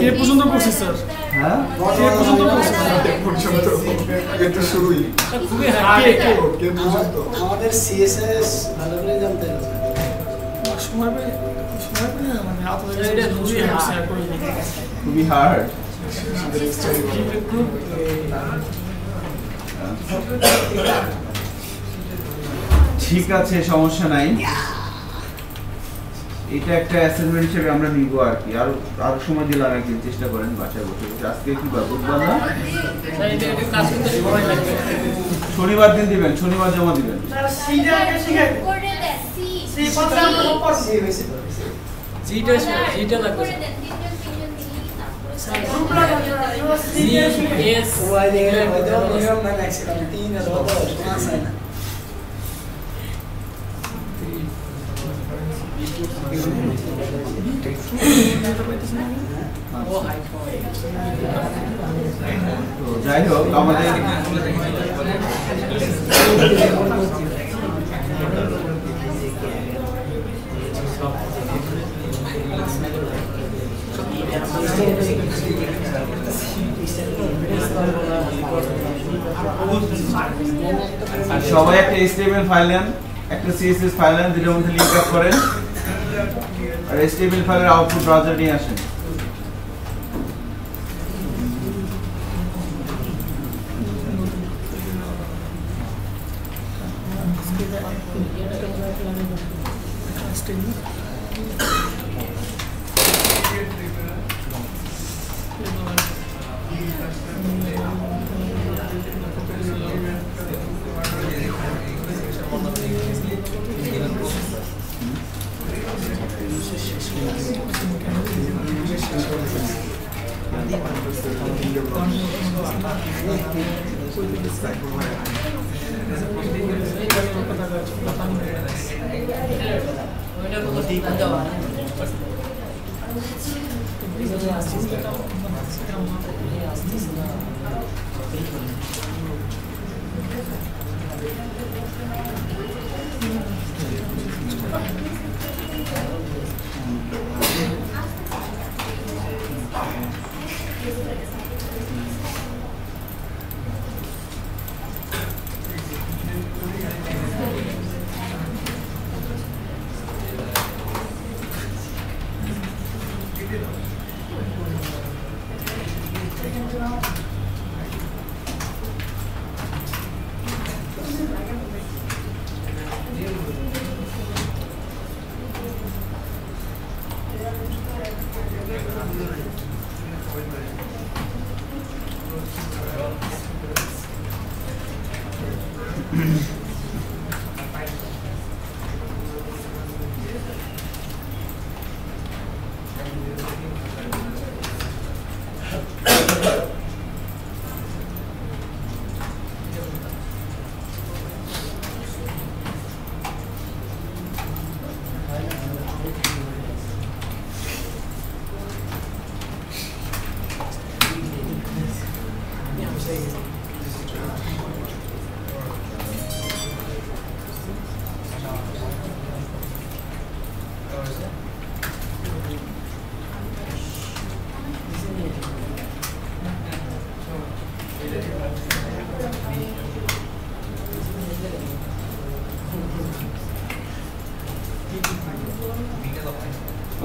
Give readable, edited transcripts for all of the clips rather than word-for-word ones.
কে পর্যন্ত করছি স্যার? হ্যাঁ কে পর্যন্ত করছি স্যার? এটা শুরুই খুবই হাই কে পর্যন্ত আমাদের সিএসএস ভালো করে জানতে হবে সময় পেয়ে না মানে হাত হয়ে গেছে খুবই হার্ড। ঠিক আছে, সমস্যা নাই। এটা একটা অ্যাসাইনমেন্ট হিসেবে আমরা নিব আর কি। আরো সময় দিলাম, একদিন চেষ্টা করেন বাসায় বসে বসে। আজকে কি বুধবার না? শনিবার দিন দিবেন, শনিবার জমা দিবেন। তো যাই হোক, আমাদের সবাই একটা HTML ফাইল নেন, একটা CSS ফাইল নেন, দুটোর মধ্যে লিংক আপ করেন আর HTML ফাইলের আউটপুট ব্রাউজার নিয়ে আসেন।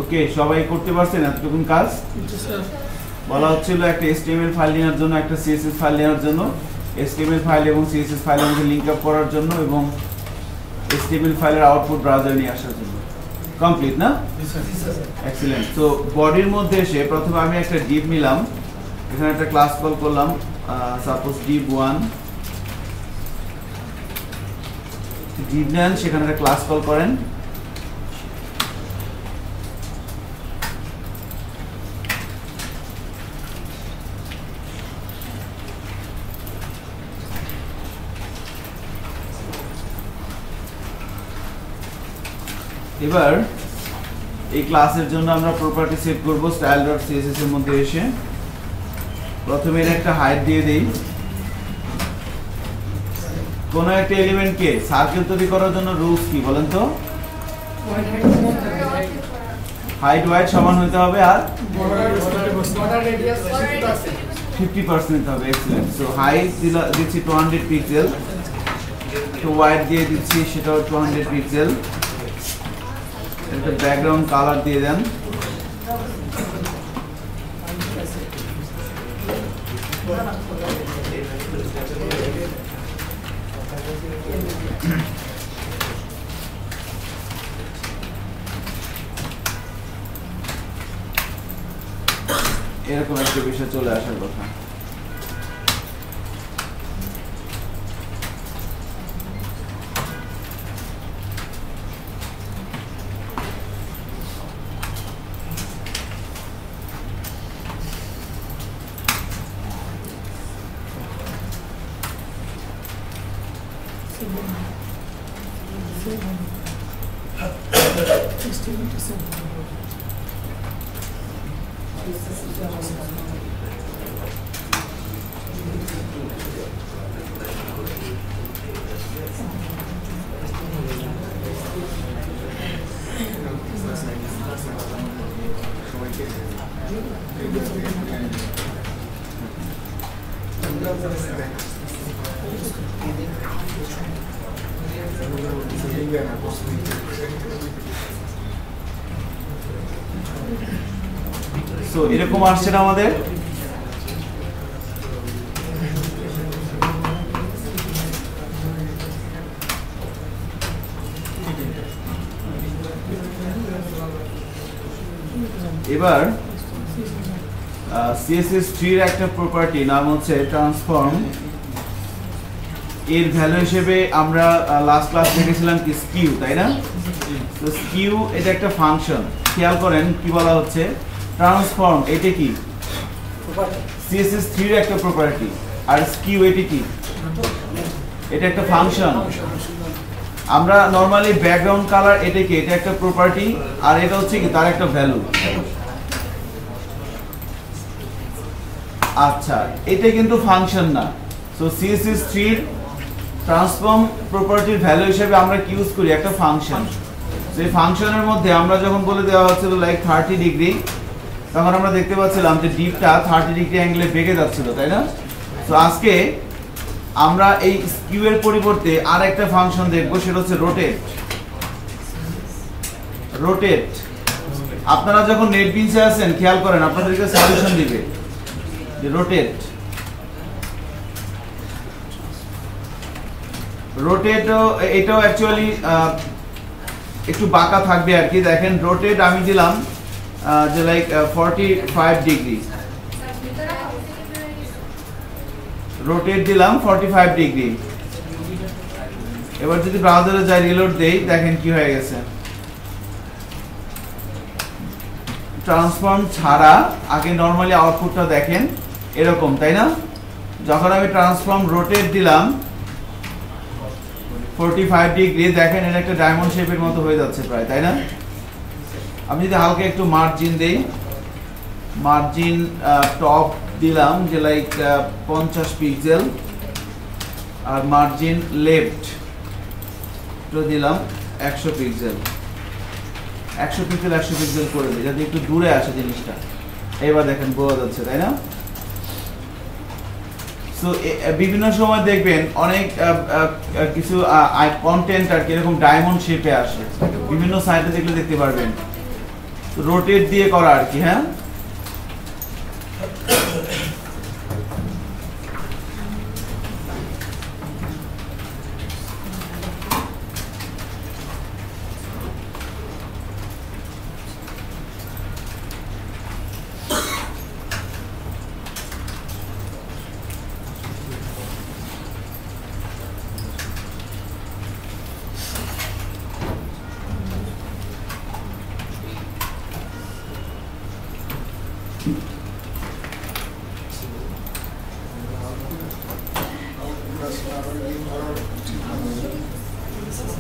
ওকে, সবাই করতে পারছেন এতটুকুন কাজ? বলা হচ্ছিল একটা HTML ফাইল নেওয়ার জন্য, একটা CSS ফাইল নেওয়ার জন্য, HTML ফাইল এবং CSS ফাইলের মধ্যে লিংক আপ করার জন্য এবং HTML ফাইলের আউটপুট ব্রাউজারে নিয়ে আসার জন্য। কমপ্লিট না? এক্সিলেন্ট। তো বডির মধ্যে এসে প্রথমে আমি একটা ডিভ নিলাম, এখানে একটা ক্লাস কল করলাম, সাপোজ div1 ডিভ নেন, সেখানে একটা ক্লাস কল করেন। এবার এই ক্লাসের জন্য আমরা প্রপার্টি সেট করব style.css এর মধ্যে এসে প্রথমে এর একটা হাইট দিয়ে দেই। কোন একটা এলিমেন্টকে সার্কেল তৈরি করার জন্য রুলস কি বলেন তো? হাইট ওয়াইড সমান হতে হবে আর border radius 50% হবে এক্সিলেন্ট সো হাইট দিচ্ছি 200 পিক্সেল তো ওয়াইড দিয়ে দিচ্ছি সেটাও 200 পিক্সেল একটা ব্যাকগ্রাউন্ড কালার দিয়ে দেন এরকম একটা বিষয় চলে আসার কথা সো এরকম আসছে না আমাদের এবার CSS3 এর একটা প্রপার্টি নাম হচ্ছে ট্রান্সফর্ম এর ভ্যালু হিসেবে আমরা লাস্ট ক্লাস দেখেছিলাম কি স্কিউ তাই না তো স্কিউ এটা একটা ফাংশন খেয়াল করেন কি বলা হচ্ছে ট্রান্সফর্ম এটা কি CSS3 এর একটা প্রপার্টি আর স্কিউ এটা কি এটা একটা ফাংশন আমরা নরমালি ব্যাকগ্রাউন্ড কালার এটা কি এটা একটা প্রপার্টি আর এটা হচ্ছে কি তার একটা ভ্যালু আচ্ছা এটা কিন্তু ফাংশন না সো CSS3 এর ট্রান্সফর্ম প্রপার্টির ভ্যালু হিসেবে আমরা কি ইউজ করি একটা ফাংশন সেই ফাংশনের মধ্যে আমরা যখন বলে দেওয়া হচ্ছিল লাইক 30 ডিগ্রি তখন আমরা দেখতে পাচ্ছিলাম যে ডিপটা 30 ডিগ্রি অ্যাঙ্গেলে বেঁকে যাচ্ছিল তাই না তো আজকে আমরা এই স্কিউ এর পরিবর্তে আর একটা ফাংশন দেখব সেটা হচ্ছে রোটেট আপনারা যখন নেটবিনসে আছেন খেয়াল করেন আপনাদেরকে সলিউশন দিবে যে রোটেট এটাও অ্যাকচুয়ালি একটু বাঁকা থাকবে আর কি দেখেন রোটেট আমি দিলাম যে লাইক 45 ডিগ্রি রোটেট দিলাম 45 ডিগ্রি এবার যদি ব্রাউজারে যাই রিলোড দেই দেখেন কি হয়ে গেছে ট্রান্সফর্ম ছাড়া আগে নরমালি আউটপুটটা দেখেন এরকম তাই না যখন আমি ট্রান্সফর্ম রোটেট দিলাম 45 ডিগ্রি দেখেন এটা একটা ডায়মন্ড শেপের মতো হয়ে যাচ্ছে প্রায় তাই না আমি যদি হালকা একটু মার্জিন দেই মার্জিন টপ দিলাম যে লাইক 50 পিক্সেল আর মার্জিন লেফট তো দিলাম 100 পিক্সেল 100 পিক্সেল করে দিই যাতে একটু দূরে আসে জিনিসটা এবার দেখেন বোঝা যাচ্ছে তাই না সো বিভিন্ন সময় দেখবেন অনেক কিছু কন্টেন্ট আর কি এরকম ডায়মন্ড শেপে আসে বিভিন্ন সাইটে দেখলে দেখতে পারবেন রোটেট দিয়ে করা আর কি হ্যাঁ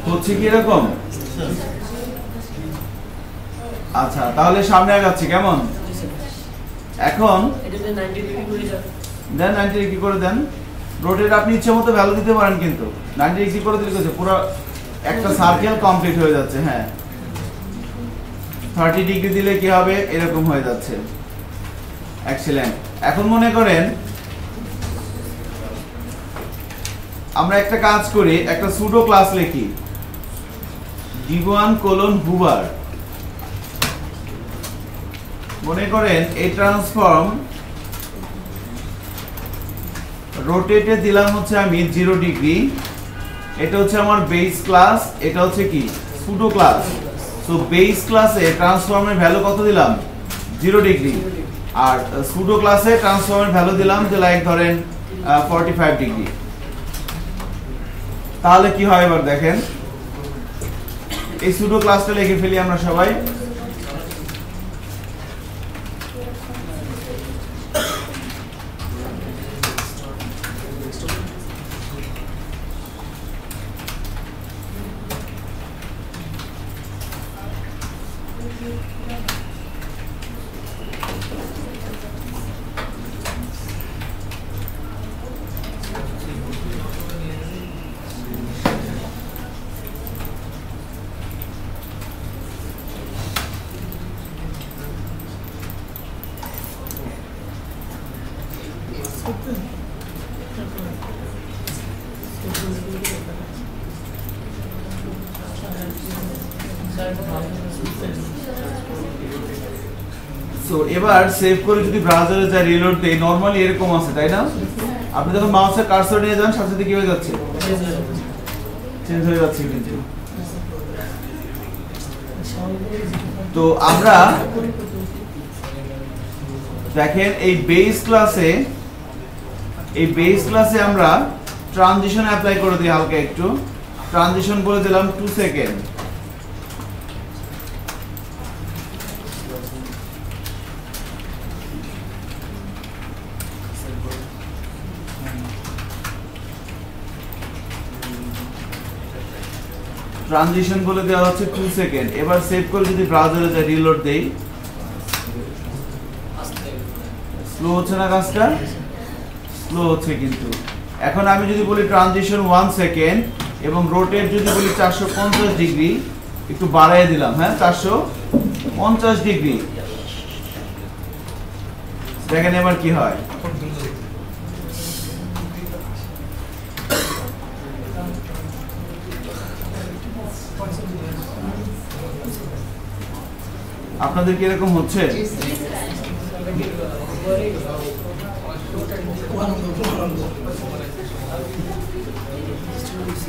হচ্ছে কি এরকম আচ্ছা তাহলে সামনে আগাচ্ছি কেমন এখন এটাতে 90 ডিগ্রি করে দেন 90 ডিগ্রি করে দেন রোটেট আপনি ইচ্ছে মতো ভ্যালু দিতে পারেন কিন্তু 90 ডিগ্রি করে দিলে কিছু পুরো একটা সার্কেল কমপ্লিট হয়ে যাচ্ছে হ্যাঁ 30 ডিগ্রি দিলে কি হবে এরকম হয়ে যাচ্ছে এক্সেলেন্ট। এখন মনে করেন আমরা একটা কাজ করি, একটা সুডো ক্লাস লিখি d1:hoover। মনে করেন এই ট্রান্সফর্ম রোটেটে দিলাম হচ্ছে আমি 0 ডিগ্রি, এটা হচ্ছে আমার বেস ক্লাস, এটা হচ্ছে কি সুডো ক্লাস। সো বেস ক্লাসে ট্রান্সফর্মের ভ্যালু কত দিলাম 0 ডিগ্রি, আর সুডো ক্লাসে ট্রান্সফর্মের ভ্যালু দিলাম যে লাইক ধরেন 45 ডিগ্রি। তাহলে কি হয় এবার দেখেন, এই সুডো ক্লাসটা লিখে ফেলি আমরা সবাই। সো এবার সেভ করে যদি ব্রাউজারে যা রিলোড দেই, নরমালি এরকম আছে তাই না? আপনি যখন মাউসের কার্সর নিয়ে যান সাথে সাথে কি হয়ে যাচ্ছে, চেঞ্জ হয়ে যাচ্ছে কিন্তু। তো আমরা দেখেন এই বেস ক্লাসে আমরা ট্রানজিশন অ্যাপ্লাই করে দিই, হালকা একটু ট্রানজিশন বলে দিলাম 2 সেকেন্ড। ট্রানজিশন বলে দেওয়া হচ্ছে 2 সেকেন্ড। এবার সেভ করে যদি ব্রাউজারে যা রিলোড দেই, স্লো হচ্ছে না কাজটা, স্লো হচ্ছে কিন্তু। এখন আমি যদি বলি ট্রানজিশন 1 সেকেন্ড এবং রোটেট যদি বলি 450 ডিগ্রি, একটু বাড়ায় দিলাম, হ্যাঁ 450 ডিগ্রি। দেখেন এবার কি হয়, আপনাদের কি এরকম হচ্ছে?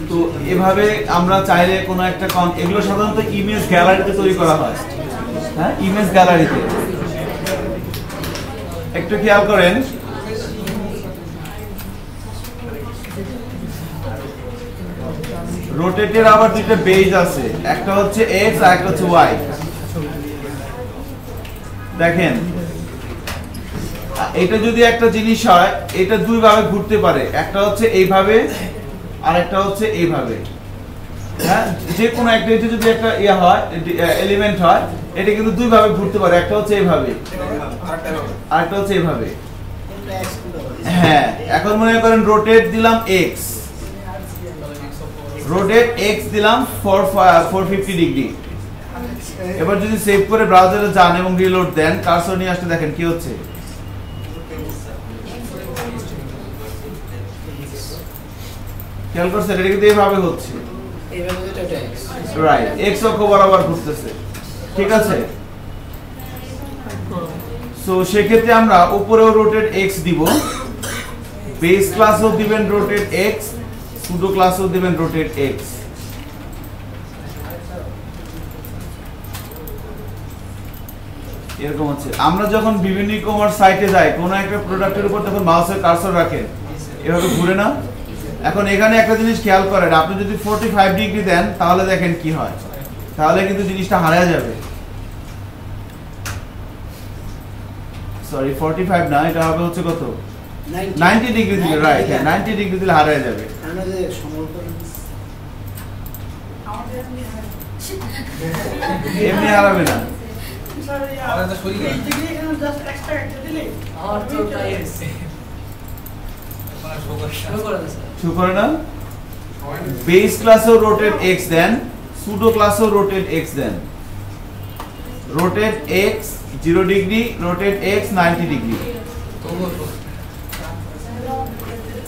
তো এভাবে আমরা চাইলে কোনো একটা এগুলো সাধারণত ইমেজ গ্যালারিতে তৈরি করা হয়, হ্যাঁ ইমেজ গ্যালারিতে। একটু খেয়াল করেন, রোটেটের আবার দুটো বেজ আছে, একটা হচ্ছে x আর একটা হচ্ছে y। দেখেন এটা যদি একটা জিনিস হয়, এটা দুই ভাবে ঘুরতে পারে, একটা হচ্ছে এইভাবে আর একটা হচ্ছে এইভাবে, হ্যাঁ যে কোনো একটা যদি একটা ইয়া হয় এলিমেন্ট হয়, এটা কিন্তু দুই ভাবে ঘুরতে পারে, একটা হচ্ছে এইভাবে আর একটা হচ্ছে এইভাবে। হ্যাঁ এখন মনে করেন রোটেট দিলাম x, রোটেট x দিলাম 450 ডিগ্রি। এবার যদি সেভ করে ব্রাউজারে যান এবং রিলোড দেন, কার্সর নিয়ে আসতে দেখেন কি হচ্ছে, খেয়াল করছেন এটা কিন্তু এইভাবে হচ্ছে, রাইট x অক্ষ বরাবর ঘুরতেছে, ঠিক আছে। সো সেক্ষেত্রে আমরা উপরেও রোটেট x দিব, বেস ক্লাসও দিবেন রোটেট x, সুডো ক্লাসও দিবেন রোটেট x। এরকম হচ্ছে। আমরা যখন বিভিন্ন ই-কমার্স সাইটে যাই, কোনো একটা প্রোডাক্টের উপর যখন মাউসের কার্সর রাখেন এভাবে ঘুরে না। এখন এখানে একটা জিনিস খেয়াল করেন, আপনি যদি 45 ডিগ্রি দেন তাহলে দেখেন কি হয়, তাহলে কিন্তু জিনিসটা হারিয়ে যাবে। সরি 45 না, এটা হবে হচ্ছে কত 90 ডিগ্রি দিলে, রাইট হ্যাঁ 90 ডিগ্রি দিলে হারিয়ে যাবে। এমনি হারাবে না। শুকরে না, বেস ক্লাসেও রোটেট x দেন, সুডো ক্লাসেও রোটেট x দেন। Rotate x 0 degree, rotate x 90 degree.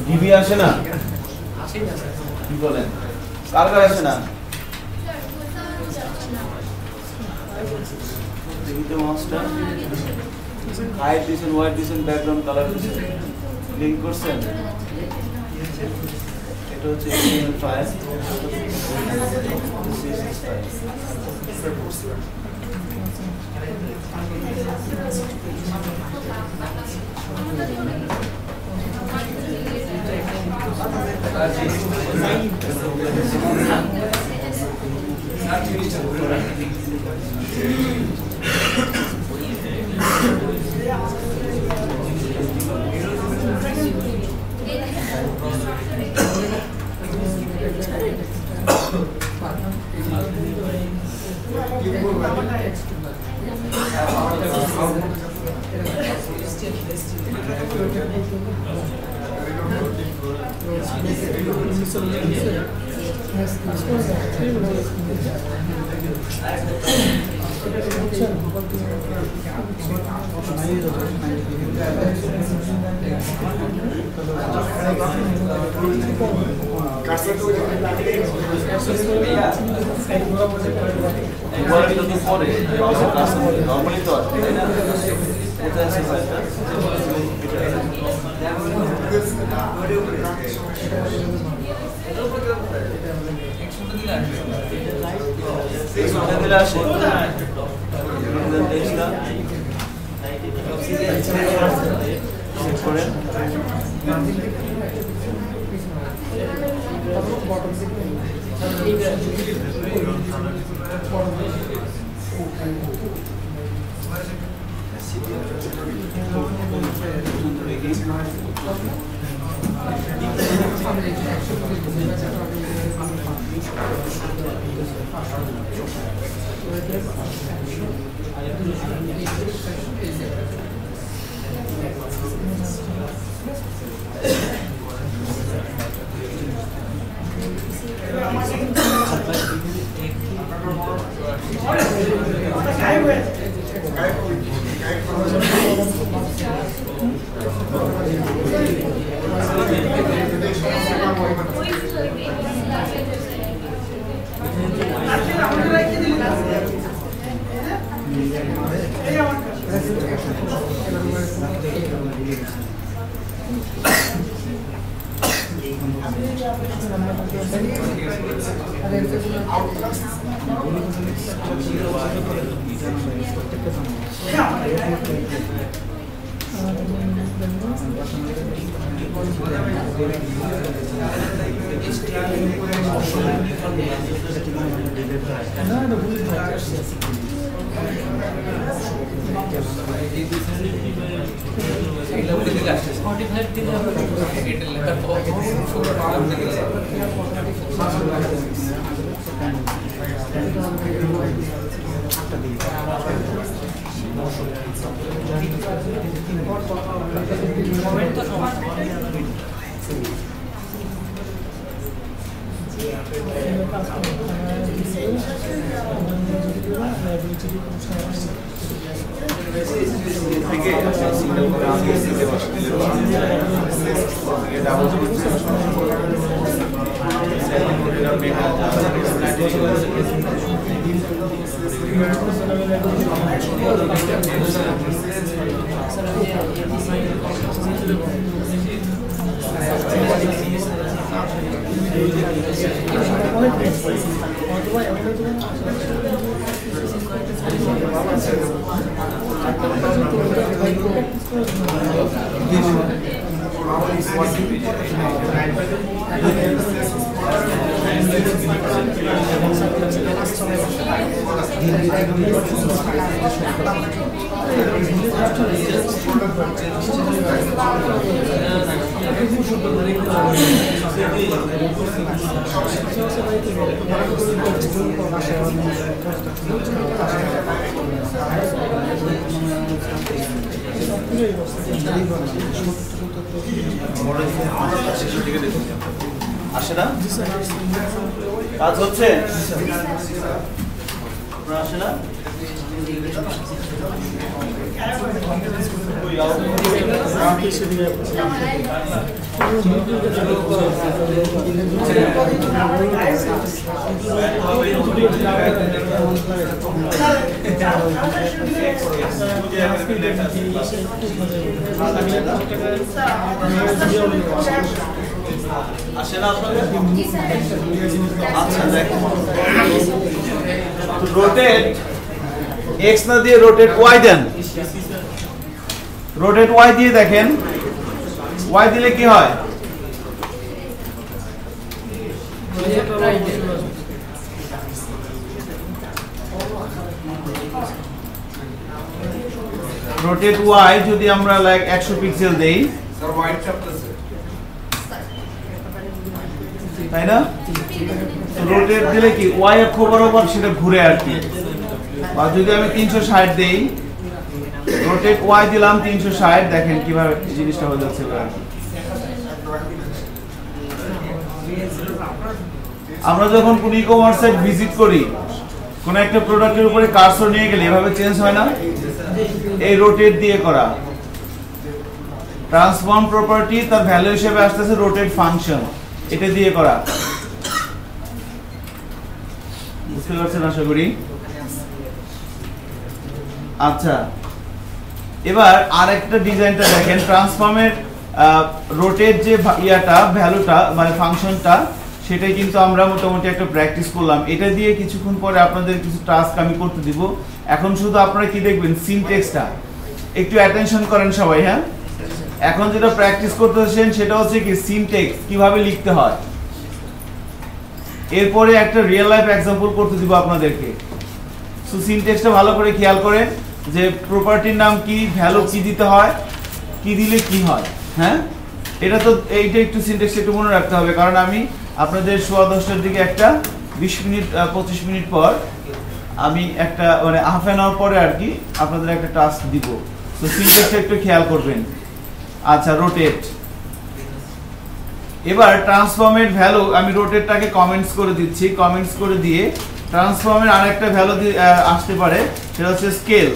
ডিবি আসে না? কি বলেন? কার আসে না? দেখিতে মাস্টার হাইট দিছেন, হোয়াইট দিছেন, ব্যাকগ্রাউন্ড কালার দিছেন, লিংক করছেন। এটা হচ্ছে HTML file, CSS file. Normally তো আছে তাই না? এটা আছে ফাইলটা দিলে আসে করেন। আসে না কাজ হচ্ছে আসে না রোটেট এক্স না দিয়ে রোটেট ওয়াই দেন, রোটেট ওয়াই দিয়ে দেখেন, ওয়াই দিলে কি হয়? রোটেট ওয়াই যদি আমরা লাইক 100 পিক্সেল দেই, স্যার হোয়াইট চাপতেছে তাই না? রোটেট দিলে কি ওয়াই অক্ষ বরাবর সেটা ঘুরে আর কি। আর যদি আমি 360 দেই, রোটেট ওয়াই দিলাম 360, দেখেন কিভাবে জিনিসটা হয়ে যাচ্ছে। আমরা যখন কোন ই-কমার্স সাইট ভিজিট করি, কোন একটা প্রোডাক্টের উপরে কার্সর নিয়ে গেলে এভাবে চেঞ্জ হয় না? এই রোটেট দিয়ে করা। ট্রান্সফর্ম প্রপার্টি তার ভ্যালু হিসেবে আসতেছে রোটেট ফাংশন, এটা দিয়ে করা। বুঝতে পারছেন আশা করি? আচ্ছা, এবার আরেকটা ডিজাইনটা দেখেন। ট্রান্সফর্মের রোটেট যে ইয়াটা ভ্যালুটা মানে ফাংশনটা, সেটাই কিন্তু আমরা মোটামুটি একটা প্র্যাকটিস করলাম। এটা দিয়ে কিছুক্ষণ পরে আপনাদের কিছু টাস্ক আমি করতে দিব। এখন শুধু আপনারা কি দেখবেন, সিনট্যাক্সটা একটু অ্যাটেনশন করেন সবাই। হ্যাঁ, এখন যেটা প্র্যাকটিস করতেছেন সেটা হচ্ছে কি সিনট্যাক্স কিভাবে লিখতে হয়। এরপরে একটা রিয়েল লাইফ এক্সাম্পল করতে দিব আপনাদেরকে। সো সিনট্যাক্সটা ভালো করে খেয়াল করেন যে প্রপার্টির নাম কি, ভ্যালু কি দিতে হয়, কি দিলে কি হয়। হ্যাঁ, এটা তো এইটা একটু সিনট্যাক্স একটু মনে রাখতে হবে, কারণ আমি আপনাদের 10:15টার দিকে একটা 20 মিনিট 25 মিনিট পর আমি একটা মানে হাফ অ্যান আওয়ার পরে আর কি আপনাদের একটা টাস্ক দিব। তো সিনট্যাক্সটা একটু খেয়াল করবেন। আচ্ছা, রোটেট। এবার ট্রান্সফর্মের ভ্যালু আমি রোটেটটাকে কমেন্টস করে দিচ্ছি। কমেন্টস করে দিয়ে ট্রান্সফর্মের আরেকটা ভ্যালু আসতে পারে, সেটা হচ্ছে স্কেল।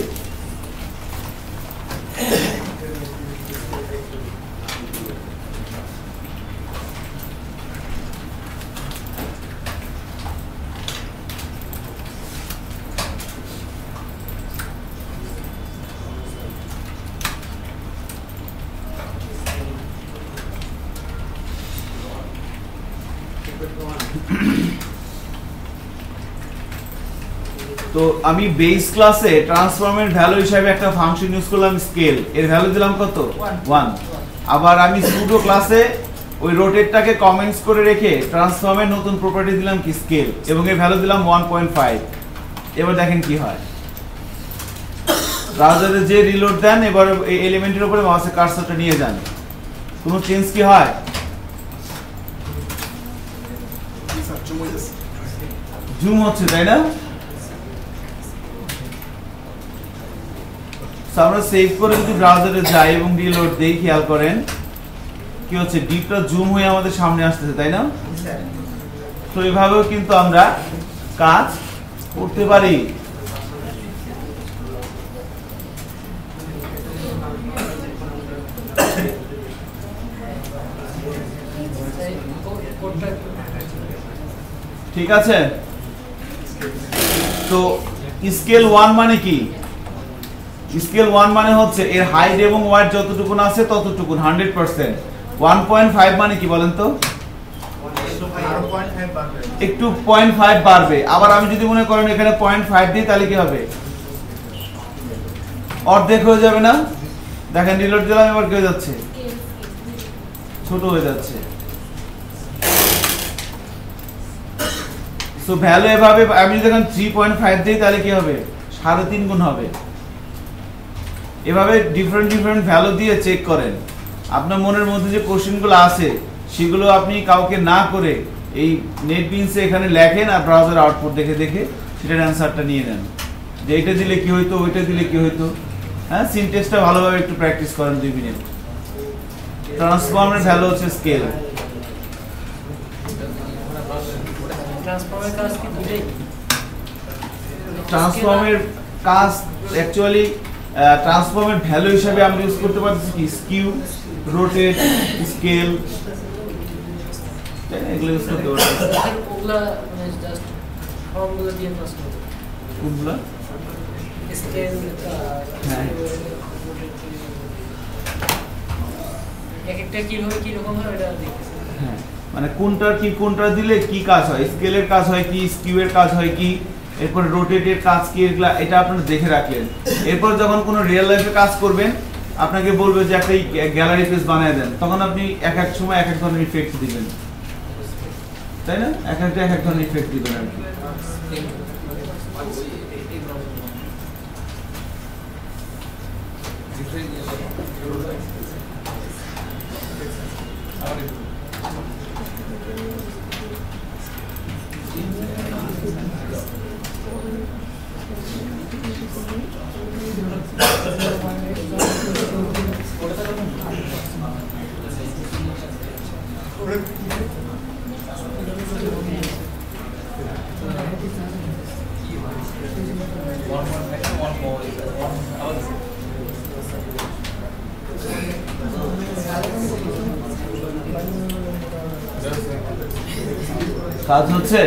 তো আমি বেস ক্লাসে ট্রান্সফর্মের ভ্যালু হিসেবে একটা ফাংশন ইউজ করলাম স্কেল, এর ভ্যালু দিলাম কত? 1। আবার আমি সুডো ক্লাসে ওই রোটেটটাকে কমেন্টস করে রেখে ট্রান্সফর্মের নতুন প্রপার্টি দিলাম কি স্কেল, এবং এর ভ্যালু দিলাম 1.5। এবার দেখেন কি হয়। ব্রাউজারে যে রিলোড দেন, এবার এই এলিমেন্টের উপরে মাউসের কার্সরটা নিয়ে যান, কোনো চেঞ্জ কি হয়? জুম হচ্ছে, তাই না? আমরা সেভ করে যদি ব্রাউজারে যাই এবং রিলোড দেই, খেয়াল করেন কি হচ্ছে, ডিপটা জুম হয়ে আমাদের সামনে আসতেছে, তাই না? তো এভাবেও কিন্তু আমরা কাজ করতে পারি। ঠিক আছে? তো স্কেল 1 মানে কি? স্কেল 1 মানে হচ্ছে এর হাইট এবং ওয়েট যতটুকু আছে ততটুকু 100%। 1.5 মানে কি বলেন তো? একটু 0.5 বাড়বে। আবার আমি যদি মনে করেন এখানে 0.5 দিই, তাহলে কি হবে? অর্ধেক হয়ে যাবে না? দেখেন রিলোড দিলাম, এবার কি হয়ে যাচ্ছে? ছোট হয়ে যাচ্ছে। সো ভ্যালু এভাবে আমি যখন 3.5 দিই, তাহলে কি হবে? 3.5 গুণ হবে। এভাবে ডিফারেন্ট ভ্যালু দিয়ে চেক করেন। আপনার মনের মধ্যে যে কোশ্চেনগুলো আছে সেগুলো আপনি কাউকে না করে এই নেটবিনসে এখানে লেখেন আর ব্রাউজার আউটপুট দেখে দেখে সেটার অ্যান্সারটা নিয়ে নেন, যে এটা দিলে কি হইতো, ওইটা দিলে কি হইতো। হ্যাঁ, সিনট্যাক্সটা ভালোভাবে একটু প্র্যাকটিস করেন 2 মিনিট। ট্রান্সফর্মের ভ্যালু হচ্ছে স্কেল। ট্রান্সফর্মের কাজ কি দুটেই? ট্রান্সফর্মের কাস্ট অ্যাকচুয়ালি ট্রান্সফর্মের ভ্যালু হিসেবে আমরা ইউজ করতে পারছি কি স্কিউ, রোটেট, স্কেল, এগুলো ইউজ করতে পারছি। ওগুলা মানে জাস্ট ফর্মুলা দিয়ে পাস করব। কোনগুলো? স্কেল হ্যাঁ এক একটা কিভাবে কি রকম হয় এটা দেখতেছি। হ্যাঁ মানে কোনটা দিলে কি কাজ হয়, স্কেলের কাজ হয় কি, স্কিউ এর কাজ হয় কি, এরপর রোটেটের কাজ কি, এগুলা এটা আপনারা দেখে রাখলেন। এরপর যখন কোনো রিয়েল লাইফে কাজ করবেন আপনাকে বলবে যে একটা গ্যালারি পেজ বানিয়ে দেন, তখন আপনি এক এক সময় এক এক ধরনের ইফেক্ট দিবেন, তাই না? এক এক ধরনের ইফেক্ট দিবেন আর কি। কাজ হচ্ছে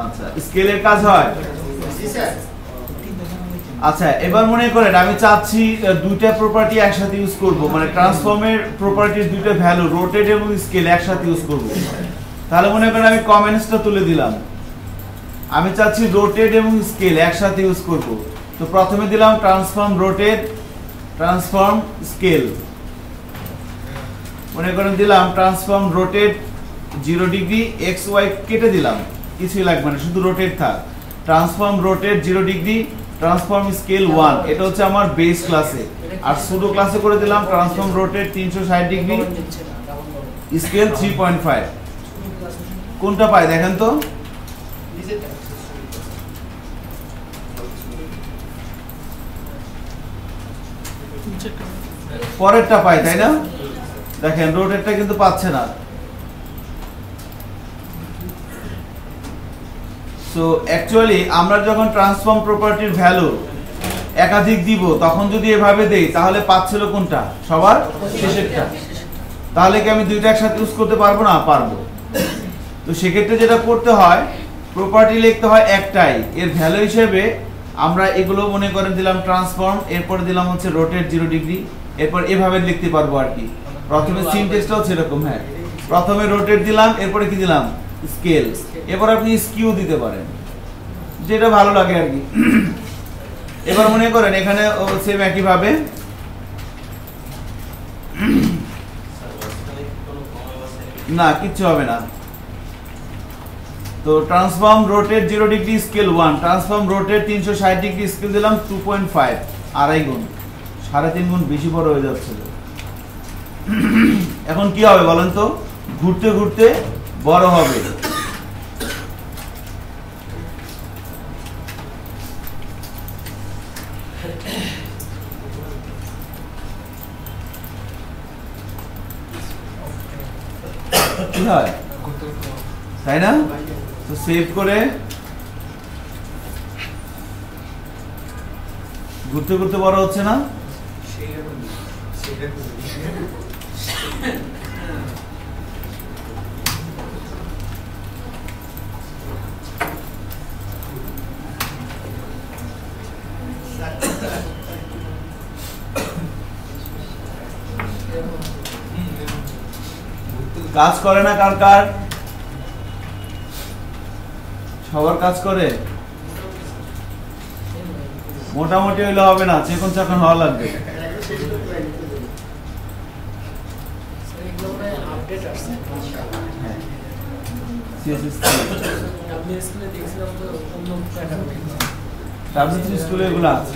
আচ্ছা স্কেলের কাজ হয়। আচ্ছা এবার মনে করেন আমি চাচ্ছি দুইটা প্রপার্টি একসাথে ইউজ করব, মানে ট্রান্সফর্মের প্রপার্টির দুইটা ভ্যালু রোটেট এবং স্কেল একসাথে ইউজ করব। তাহলে মনে করেন আমি কমেন্টসটা তুলে দিলাম, আমি চাচ্ছি রোটেট এবং স্কেল একসাথে ইউজ করব। তো প্রথমে দিলাম ট্রান্সফর্ম রোটেট, ট্রান্সফর্ম স্কেল। মনে করেন দিলাম transform rotate 0 degree, X Y কেটে দিলাম, কিছুই লাগবে না, শুধু রোটেট থাক। Transform rotate 0 degree, transform scale 1, এটা হচ্ছে আমার বেস ক্লাসে। আর সুডো ক্লাসে করে দিলাম ট্রান্সফর্ম রোটেট 360 ডিগ্রি, স্কেল 3.5। কোনটা পাই দেখেন তো? পরেরটা পাই, তাই না? দেখেন রোটেটটা কিন্তু পাচ্ছে না। সো অ্যাকচুয়ালি আমরা যখন ট্রান্সফর্ম প্রপার্টির ভ্যালু একাধিক দিব তখন যদি এভাবে দেই তাহলে পাচ্ছিল কোনটা? সবার শেষেরটা। তাহলে কি আমি দুইটা একসাথে ইউজ করতে পারবো না? পারবো। তো সেক্ষেত্রে যেটা করতে হয়, প্রপার্টি লিখতে হয় একটাই, এর ভ্যালু হিসেবে আমরা এগুলো মনে করেন দিলাম ট্রান্সফর্ম, এরপর দিলাম হচ্ছে রোটেট 0 ডিগ্রি, এরপর এভাবে লিখতে পারবো আর কি। প্রথমে সিনট্যাক্সটাও সেরকম, হ্যাঁ প্রথমে রোটেট দিলাম, এরপরে কি দিলাম? স্কেল। এরপর আপনি স্কিউ দিতে পারেন, যেটা ভালো লাগে আর কি। এবার মনে করেন এখানে সেম একই ভাবে না, কিচ্ছু হবে না। তো transform rotate 0 degree, scale 1, transform rotate 360 degree, scale দিলাম 2.5, আড়াই গুণ, 3.5 গুণ বেশি বড় হয়ে যাচ্ছে। এখন কি হবে বলেন তো? ঘুরতে ঘুরতে বড় হবে। কি হয় তাই না? তো সেভ করে ঘুরতে ঘুরতে বড় হচ্ছে না? কাজ করে না কার কার? সবার কাজ করে? মোটামুটি হইলে হবে না, চেকন চাকন হওয়া লাগবে। স্কুলে এগুলো আছে।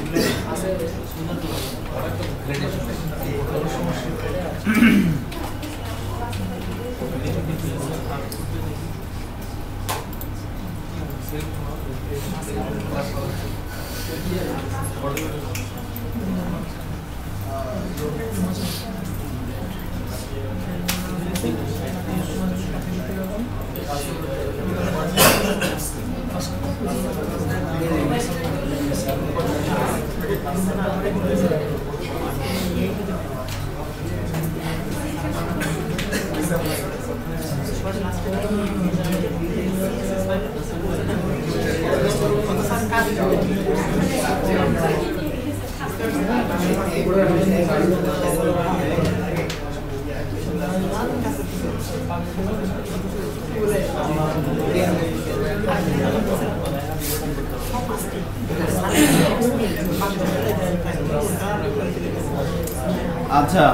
আচ্ছা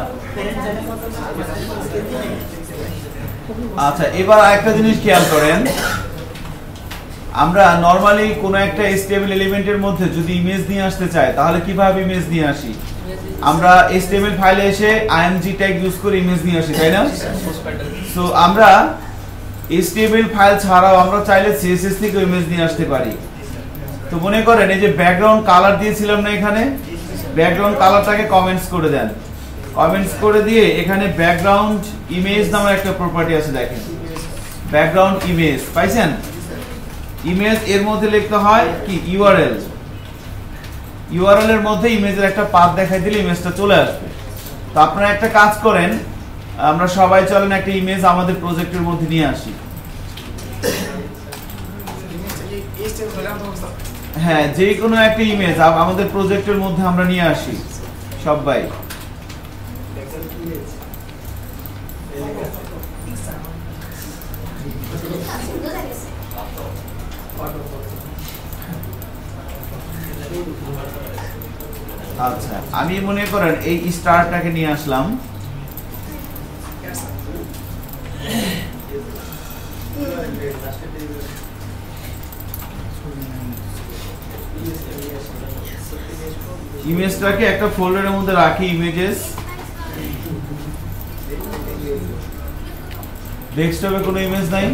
আচ্ছা, এবার আরেকটা জিনিস খেয়াল করেন, আমরা নরমালি কোন একটা HTML এলিমেন্টের মধ্যে যদি ইমেজ নিয়ে আসতে চাই তাহলে কিভাবে ইমেজ নিয়ে আসি? আমরা HTML ফাইলে এসে img ট্যাগ ইউজ করে ইমেজ নিয়ে আসি, তাই না? সো আমরা HTML ফাইল ছাড়াও আমরা চাইলে CSS থেকে ইমেজ নিয়ে আসতে পারি। তো মনে করেন এই যে ব্যাকগ্রাউন্ড কালার দিয়েছিলাম না, এখানে ব্যাকগ্রাউন্ড কালারটাকে কমেন্টস করে দেন, কমেন্টস করে দিয়ে এখানে ব্যাকগ্রাউন্ড ইমেজ নামের একটা প্রপার্টি আছে, দেখেন ব্যাকগ্রাউন্ড ইমেজ পাইছেন? ইমেজ এর মধ্যে লিখতে হয় কি ইউআরএল, ইউআরএল এর মধ্যে ইমেজের একটা পাথ দেখাই দিলে ইমেজটা চলে আসবে। তো আপনারা একটা কাজ করেন, আমরা সবাই চলেন একটা ইমেজ আমাদের প্রজেক্টের মধ্যে নিয়ে আসি। হ্যাঁ, যে কোনো একটা ইমেজ আমাদের প্রজেক্টের মধ্যে আমরা নিয়ে আসি সবাই। আচ্ছা, আমি মনে করেন এই স্টারটাকে নিয়ে আসলাম, ইমেজটাকে একটা ফোল্ডারের মধ্যে রাখি, ইমেজেস। ডেস্কটপে কোনো ইমেজ নাই,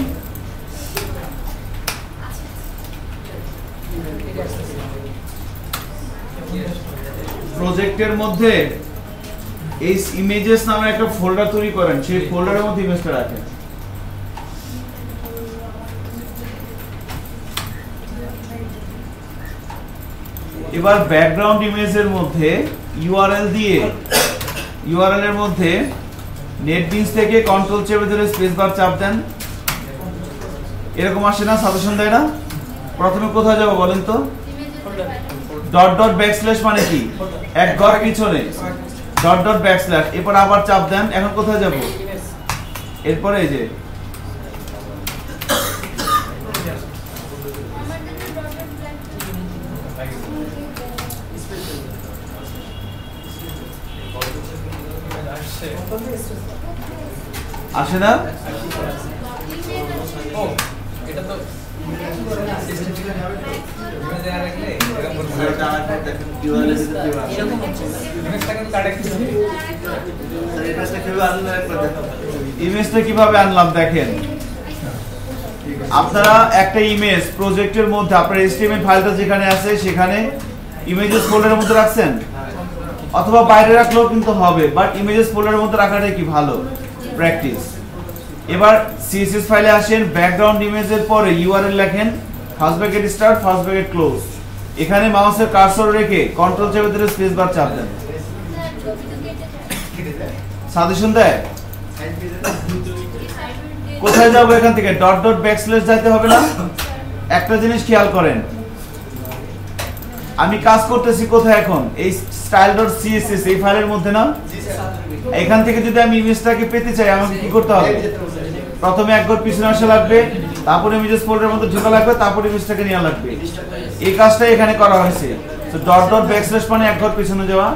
প্রজেক্টের মধ্যে এই ইমেজেস নামে একটা ফোল্ডার তৈরি করেন, সেই ফোল্ডারের মধ্যে ইমেজটা রাখেন। এবার ব্যাকগ্রাউন্ড ইমেজের মধ্যে ইউআরএল দিয়ে, ইউআরএল এর মধ্যে নেটবিনস থেকে কন্ট্রোল চেপে ধরে স্পেস বার চাপ দেন, এরকম আসে না? সাজেশন দেয় না? প্রথমে কোথায় যাব বলেন তো? ডট ডট ব্যাকস্ল্যাশ মানে কি? এক ঘর পিছনে ডট ডট ব্যাকস্ল্যাশ, এরপর আবার চাপ দেন, এখন কোথায় যাব? এরপরে এই যে আসে না? ইমেজটা কিভাবে আনলাম দেখেন, আপনারা একটা ইমেজ প্রজেক্টের মধ্যে আপনার HTML ফাইলটা যেখানে আছে সেখানে ইমেজেস ফোল্ডারের মধ্যে রাখছেন, অথবা বাইরে রাখলেও কিন্তু হবে, বাট ইমেজেস ফোল্ডারের মধ্যে রাখাটাই কি ভালো প্র্যাকটিস। এবার CSS ফাইলে আসেন, ব্যাকগ্রাউন্ড ইমেজের পরে ইউআরএল লেখেন, first bracket start, first bracket close, এখানে মাউসের কার্সর রেখে কন্ট্রোল চেপে ধরে স্পেস বার চাপ দেন। সাজেশন দেয় কোথায় যাব? এখান থেকে ডট ডট ব্যাকস্ল্যাশ যাইতে হবে না? একটা জিনিস খেয়াল করেন, আমি কাজ করতেছি কোথায় এখন? এই style.css এই ফাইলের মধ্যে না? এখান থেকে যদি আমি ইমেজটাকে পেতে চাই আমাকে কি করতে হবে? প্রথমে এক ঘর পিছনে আসা লাগবে, তারপরে ইমেজেস ফোল্ডারের মধ্যে ঢোকা লাগবে, তারপরে ইমেজটাকে নেওয়া লাগবে। এই কাজটাই এখানে করা হয়েছে। তো ডট ডট ব্যাকস্ল্যাশ মানে এক ঘর পিছনে যাওয়া,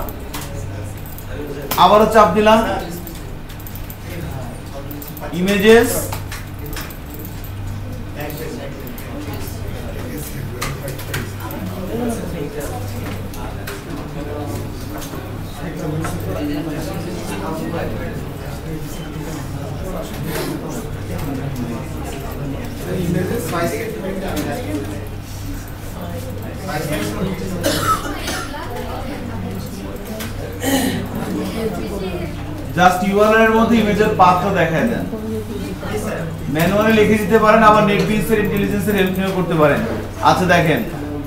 আবারও চাপ দিলাম, ইমেজেস, জাস্ট ইউআরএল এর মধ্যে ইমেজের পাথটা দেখায় দেন। ম্যানুয়ালি লিখে দিতে পারেন, আবার নেটবিনস এর ইন্টেলিজেন্সের হেল্প নিয়ে করতে পারেন। আচ্ছা দেখেন,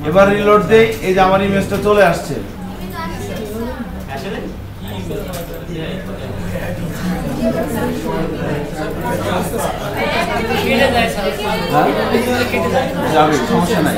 এবার রিলোড দেই, এই যে আমার ইমেজটা চলে আসছে। যাবে, সমস্যা নাই।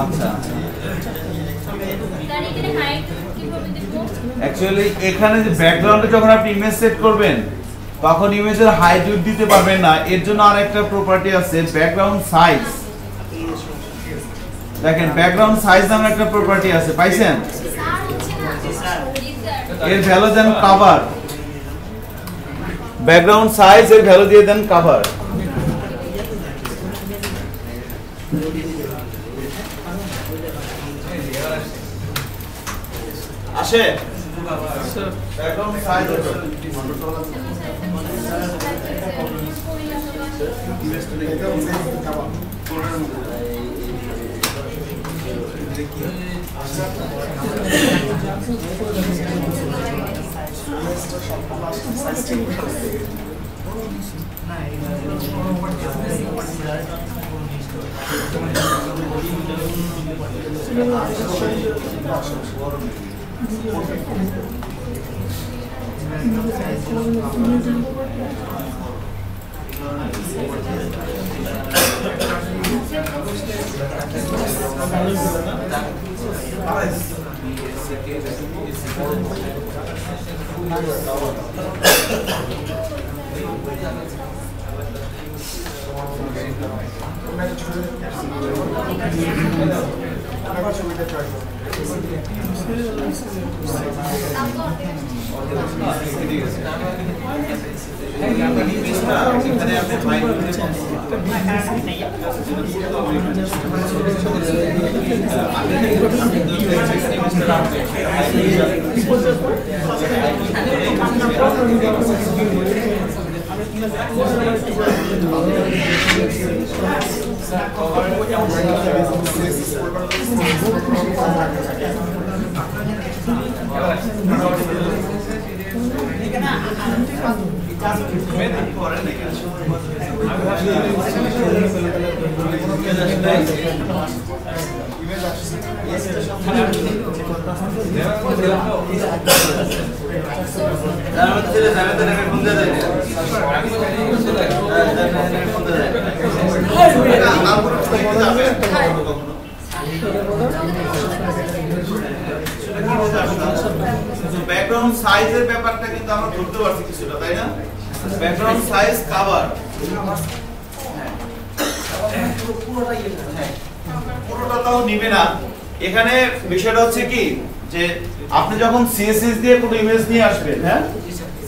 আচ্ছা, অ্যাকচুয়ালি এখানে যে ব্যাকগ্রাউন্ডে যখন আপনি ইমেজ সেট করবেন তখন ইমেজের হাইট উইডথ দিতে পারবেন না। এর জন্য আরেকটা প্রপার্টি আছে, ব্যাকগ্রাউন্ড সাইজ। দেখেন, ব্যাকগ্রাউন্ড সাইজ নামে একটা প্রপার্টি আছে, পাইছেন? এর ভ্যালু দেন কভার। ব্যাকগ্রাউন্ড সাইজ এর ভ্যালু দিয়ে দেন কভার। আসে ব্যাকগ্রাউন্ড সাইজ ব্যাকগ্রাউন্ড সাইজের ব্যাপারটা কিন্তু আমরা ধরতে পারছি কিছুটা, তাই না? ব্যাকগ্রাউন্ড সাইজ কভার পুরোটা তাও নিবে না। এখানে বিষয়টা হচ্ছে কি যে আপনি যখন সিএসএস দিয়ে কোনো ইমেজ নিয়ে আসবেন, হ্যাঁ,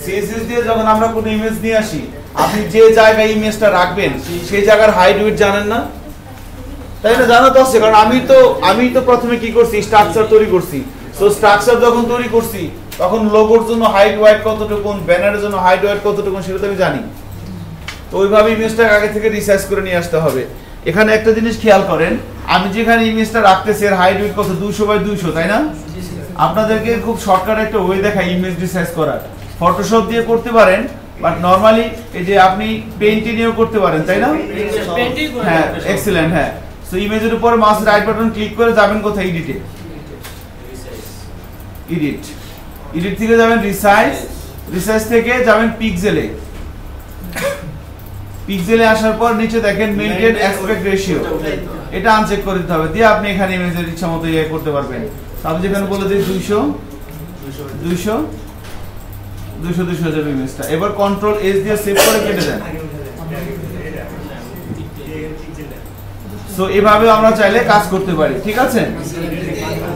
সিএসএস দিয়ে যখন আমরা কোনো ইমেজ নিয়ে আসি, আপনি যে জায়গায় ইমেজটা রাখবেন সেই জায়গার হাইট উইডথ জানেন না, তাই না? জানা তো আছে, কারণ আমি তো প্রথমে কি করছি, স্ট্রাকচার তৈরি করছি। সো স্ট্রাকচার যখন তৈরি করছি তখন লোগোর জন্য হাইট ওয়েট কতটুকু, ব্যানারের জন্য হাইট ওয়েট কতটুকু সেটা তো আমি জানি। তো ওইভাবে ইমেজটা আগে থেকে রিসার্চ করে নিয়ে আসতে হবে। এখানে একটা জিনিস খেয়াল করেন, আমি যেখানে ইমেজটা রাখতেছি এর হাইট উইডথ কত, 200/200, তাই না? আপনাদেরকে খুব শর্টকাট একটা ওয়ে দেখাই ইমেজ রিসার্চ করার। ফটোশপ দিয়ে করতে পারেন, বাট নরমালি এই যে আপনি পেইন্টে নিয়েও করতে পারেন, তাই না? হ্যাঁ, এক্সিলেন্ট। হ্যাঁ, সো ইমেজের উপর মাউস রাইট বাটন ক্লিক করে যাবেন কোথায়, এডিটে। এডিট, এডিট থেকে যাবেন রিসাইজ, রিসাইজ থেকে যাবেন পিক্সেলে, পিক্সেলে আসার পর নিচে দেখেন মেইনটেইন অ্যাসপেক্ট রেশিও, এটা আনচেক করে দিতে হবে, দিয়ে আপনি এখানে ইমেজের ইচ্ছা মতো ইয়ে করতে পারবেন। আমি যেখানে বলে দিই 200 200 200 200 যাবে ইমেজটা। এবার কন্ট্রোল এস দিয়ে সেভ করে কেটে দেন। সো এভাবে আমরা চাইলে কাজ করতে পারি, ঠিক আছে?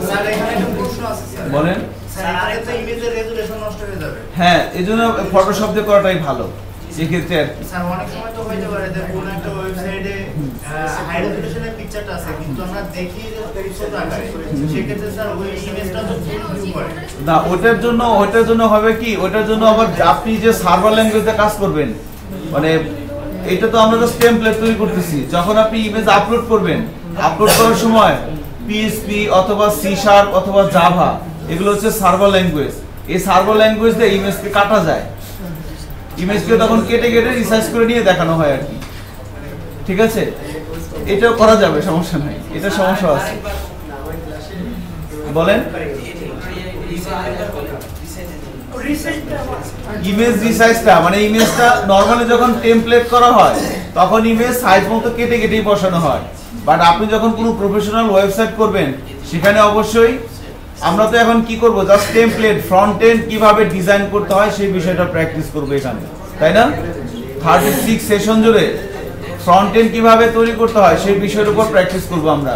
স্যার এখানে একটা প্রশ্ন আছে স্যার। বলেন। স্যার আরেকটা ইমেজের রেজোলিউশন নষ্ট হয়ে যাবে। হ্যাঁ, এজন্য ফটোশপ দিয়ে করাটাই ভালো সেক্ষেত্রে আর কি। স্যার অনেক সময় তো হইতে পারে যে কোন একটা ওয়েবসাইটে হাই রেজোলিউশনের পিকচারটা আছে কিন্তু আমরা দেখি যে ছোট আকারে, সেক্ষেত্রে স্যার ওই ইমেজটা তো ফুল ভিউ করে না, ওটার জন্য হবে কি, ওটার জন্য আবার আপনি যে সার্ভার ল্যাঙ্গুয়েজে কাজ করবেন, মানে এটা তো আমরা জাস্ট টেমপ্লেট তৈরি করতেছি, যখন আপনি ইমেজ আপলোড করবেন, আপলোড করার সময় পিএইচপি অথবা সি শার্প অথবা জাভা এগুলো হচ্ছে সার্ভার ল্যাঙ্গুয়েজ। এই সার্ভার ল্যাঙ্গুয়েজ দিয়ে ইমেজকে কাটা যায়, ইমেজকে তখন কেটে কেটে রিসাইজ করে নিয়ে দেখানো হয় আর কি, ঠিক আছে? এটাও করা যাবে, সমস্যা নাই, এটা সমস্যা আছে। বলেন। ইমেজ রিসাইজটা মানে ইমেজটা নরমালি যখন টেমপ্লেট করা হয় তখন ইমেজ সাইজ মতো কেটে কেটেই বসানো হয়, বাট আপনি যখন কোনো প্রফেশনাল ওয়েবসাইট করবেন সেখানে অবশ্যই আমরা তো এখন কি করব, জাস্ট টেমপ্লেট ফ্রন্ট এন্ড কিভাবে ডিজাইন করতে হয় সেই বিষয়টা প্র্যাকটিস করব এখানে, তাই না? 36 সেশন জুড়ে ফ্রন্ট এন্ড কিভাবে তৈরি করতে হয় সেই বিষয়ের উপর প্র্যাকটিস করব আমরা।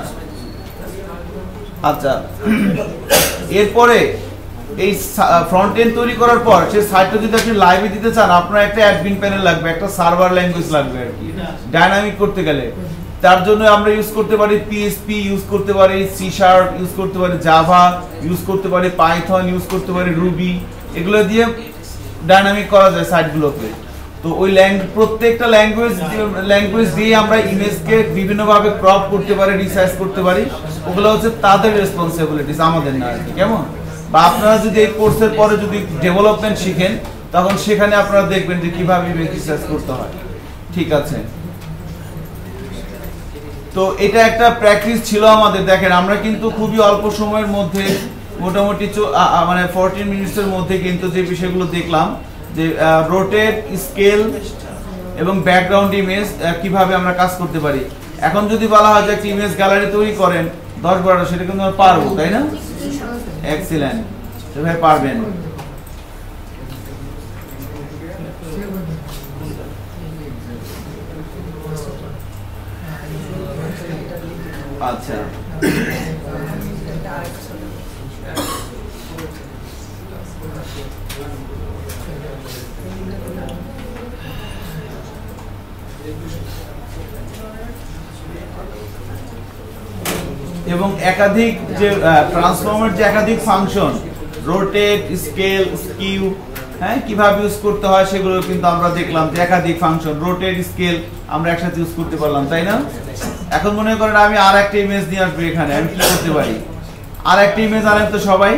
আচ্ছা, এরপরে এই ফ্রন্ট এন্ড তৈরি করার পর সেই সাইটটা যদি আপনি লাইভে দিতে চান, আপনার একটা অ্যাডমিন প্যানেল লাগবে, একটা সার্ভার ল্যাঙ্গুয়েজ লাগবে আর কি ডায়নামিক করতে গেলে। তার জন্য আমরা ইউজ করতে পারি পিএইচপি, ইউজ করতে পারি সি শার্প, ইউজ করতে পারি জাভা, ইউজ করতে পারি পাইথন, ইউজ করতে পারি রুবি, এগুলো দিয়ে ডায়নামিক করা যায় সাইটগুলোকে। তো ওই প্রত্যেকটা ল্যাঙ্গুয়েজ দিয়ে আমরা ইমেজকে বিভিন্নভাবে ক্রপ করতে পারি, রিসাইজ করতে পারি, ওগুলো হচ্ছে তাদের রেসপন্সিবিলিটিস, আমাদের না আর কি, কেমন? বা আপনারা যদি এই কোর্সের পরে যদি ডেভেলপমেন্ট শিখেন তখন সেখানে আপনারা দেখবেন যে কিভাবে ইমেজ রিসার্চ করতে হয়, ঠিক আছে? তো এটা একটা প্র্যাকটিস ছিল আমাদের। দেখেন আমরা কিন্তু খুবই অল্প সময়ের মধ্যে মোটামুটি মানে 14 মিনিটসের মধ্যে কিন্তু যে বিষয়গুলো দেখলাম যে রোটেট, স্কেল এবং ব্যাকগ্রাউন্ড ইমেজ কিভাবে আমরা কাজ করতে পারি। এখন যদি বলা হয় যে একটা ইমেজ গ্যালারি তৈরি করেন 10-12টা, সেটা কিন্তু আমরা পারবো, তাই না? এক্সিলেন্ট, ভাই পারবেন। আচ্ছা, এবং একাধিক যে ট্রান্সফর্মের যে একাধিক ফাংশন, রোটেট, স্কেল, স্কিউ, হ্যাঁ, কিভাবে ইউজ করতে হয় সেগুলো কিন্তু আমরা দেখলাম যে একাধিক ফাংশন, রোটেট, স্কেল আমরা একসাথে ইউজ করতে পারলাম, তাই না? এখন মনে করেন আমি আর একটা ইমেজ নিয়ে আসবো, এখানে আমি কি করতে পারি? আর একটা ইমেজ আনেন তো সবাই,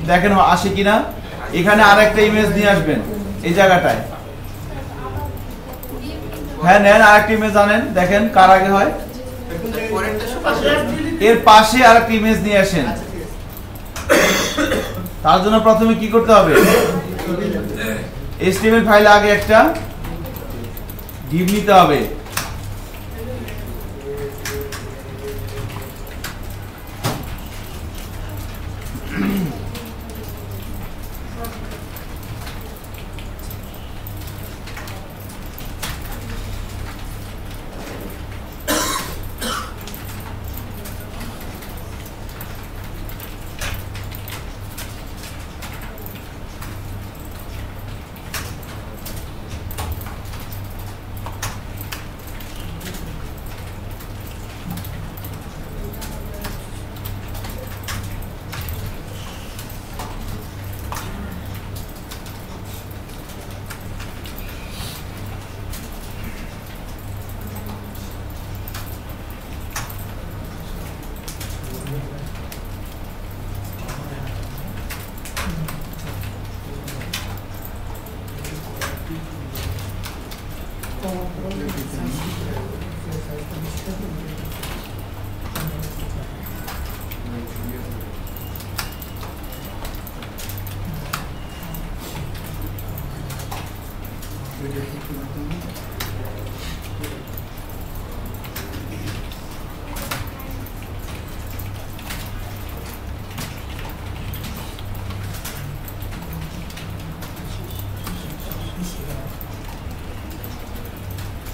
দেখেন আসে কিনা। এখানে আর একটা ইমেজ নিয়ে আসবেন এই জায়গাটায়, হ্যাঁ নেন, আর একটা ইমেজ আনেন, দেখেন কার আগে হয়। এর পাশে আর একটা ইমেজ নিয়ে আসেন। তার জন্য প্রথমে কি করতে হবে, HTML ফাইলে আগে একটা ডিভ নিতে হবে।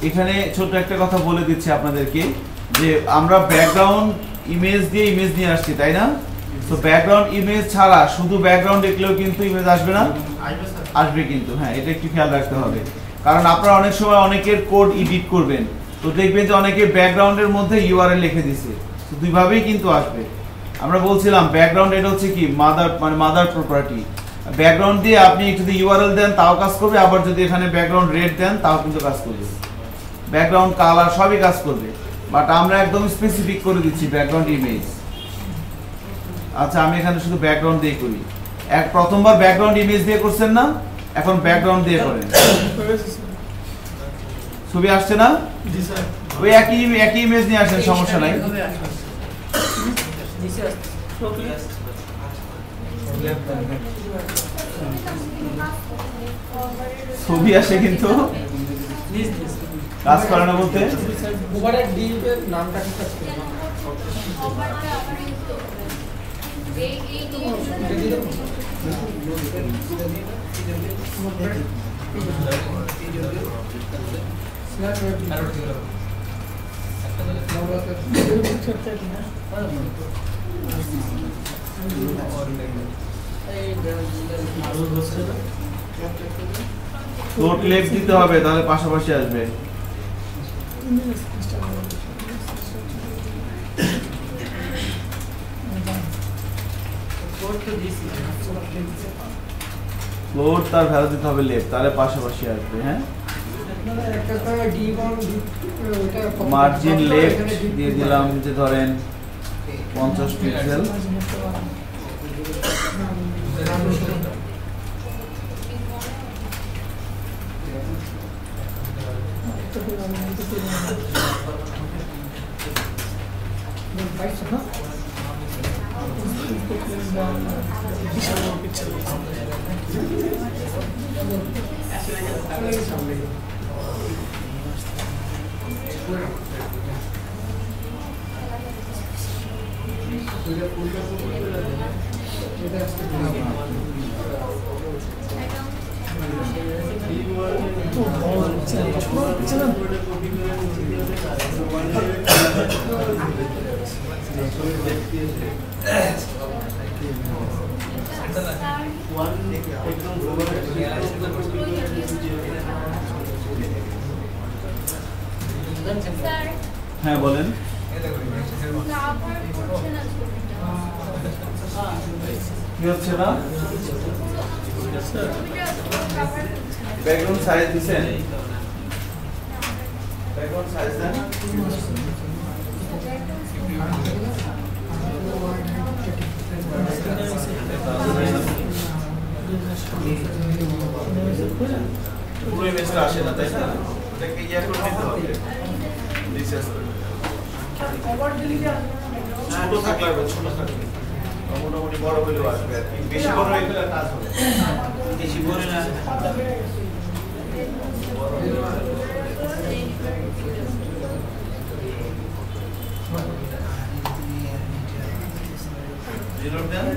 এখানে ছোট একটা কথা বলে দিচ্ছি আপনাদেরকে যে আমরা ব্যাকগ্রাউন্ড ইমেজ দিয়ে ইমেজ নিয়ে আসছি, তাই না? তো ব্যাকগ্রাউন্ড ইমেজ ছাড়া শুধু ব্যাকগ্রাউন্ড দেখলেও কিন্তু ইমেজ আসবে না, আসবে কিন্তু। হ্যাঁ, এটা একটু খেয়াল রাখতে হবে, কারণ আপনারা অনেক সময় অনেকের কোড এডিট করবেন, তো দেখবেন যে অনেকে ব্যাকগ্রাউন্ডের মধ্যে ইউআরএল লিখে দিছে, তো দুইভাবেই কিন্তু আসবে। আমরা বলছিলাম ব্যাকগ্রাউন্ড এটা হচ্ছে কি মাদার প্রপার্টি। ব্যাকগ্রাউন্ড দিয়ে আপনি যদি ইউআরএল দেন তাও কাজ করবে, আবার যদি এখানে ব্যাকগ্রাউন্ড রেড দেন তাও কিন্তু কাজ করবে, ব্যাকগ্রাউন্ড কালার সবই কাজ করবে। বাট আমরা একদম স্পেসিফিক করে দিচ্ছি ব্যাকগ্রাউন্ড ইমেজ। আচ্ছা, আমি এখানে শুধু ব্যাকগ্রাউন্ড দিয়ে করি। প্রথমবার ব্যাকগ্রাউন্ড ইমেজ দিয়ে করছেন না, এখন ব্যাকগ্রাউন্ড দিয়ে করেন। ছবি আসছে না? ওই একই ইমেজ নিয়ে আসেন, সমস্যা নাই। ছবি আসে কিন্তু কাজ করে না বলতে ফ্লোট লেফট দিতে হবে, তাহলে পাশাপাশি আসবে। ফ্লোট তার ভ্যালু দিতে হবে লেফট, তাহলে পাশাপাশি আসবে। হ্যাঁ, মার্জিন লেফট দিয়ে দিলাম যে ধরেন 50 পিক্সেল। হ্যাঁ বলেন। কি হচ্ছে না? ব্যাকগ্রাউন্ড সাইজ দিছেন? ব্যাকগ্রাউন্ড সাইজ দেন। পুরো ইমেজটা আসে না, তাই না? এটাকে ইয়া করে দিতে হবে, রিসার্চ করে। ছোট থাকলে ছোট থাকবে, মোটামুটি বড় হলেও আসবে আর কি। বেশি বড় হয়ে গেলে কাজ হবে, বেশি বড় না জিরো দেন।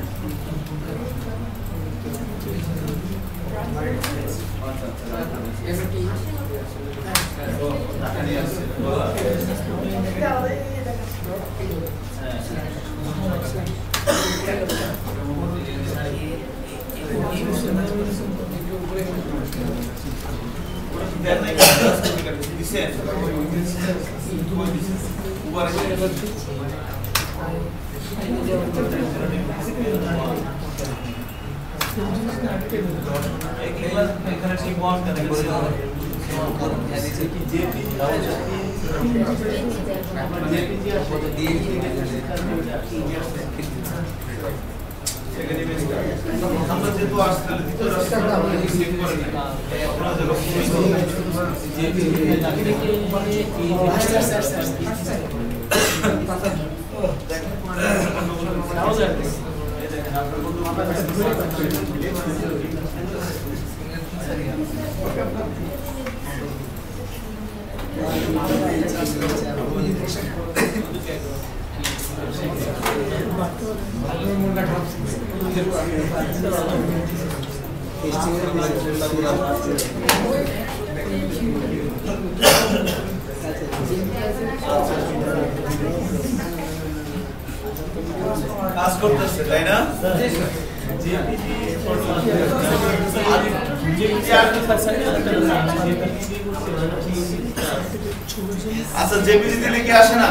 কাজ করতেছে তাই না? আচ্ছা জেপিজি দিলে কি আসে না?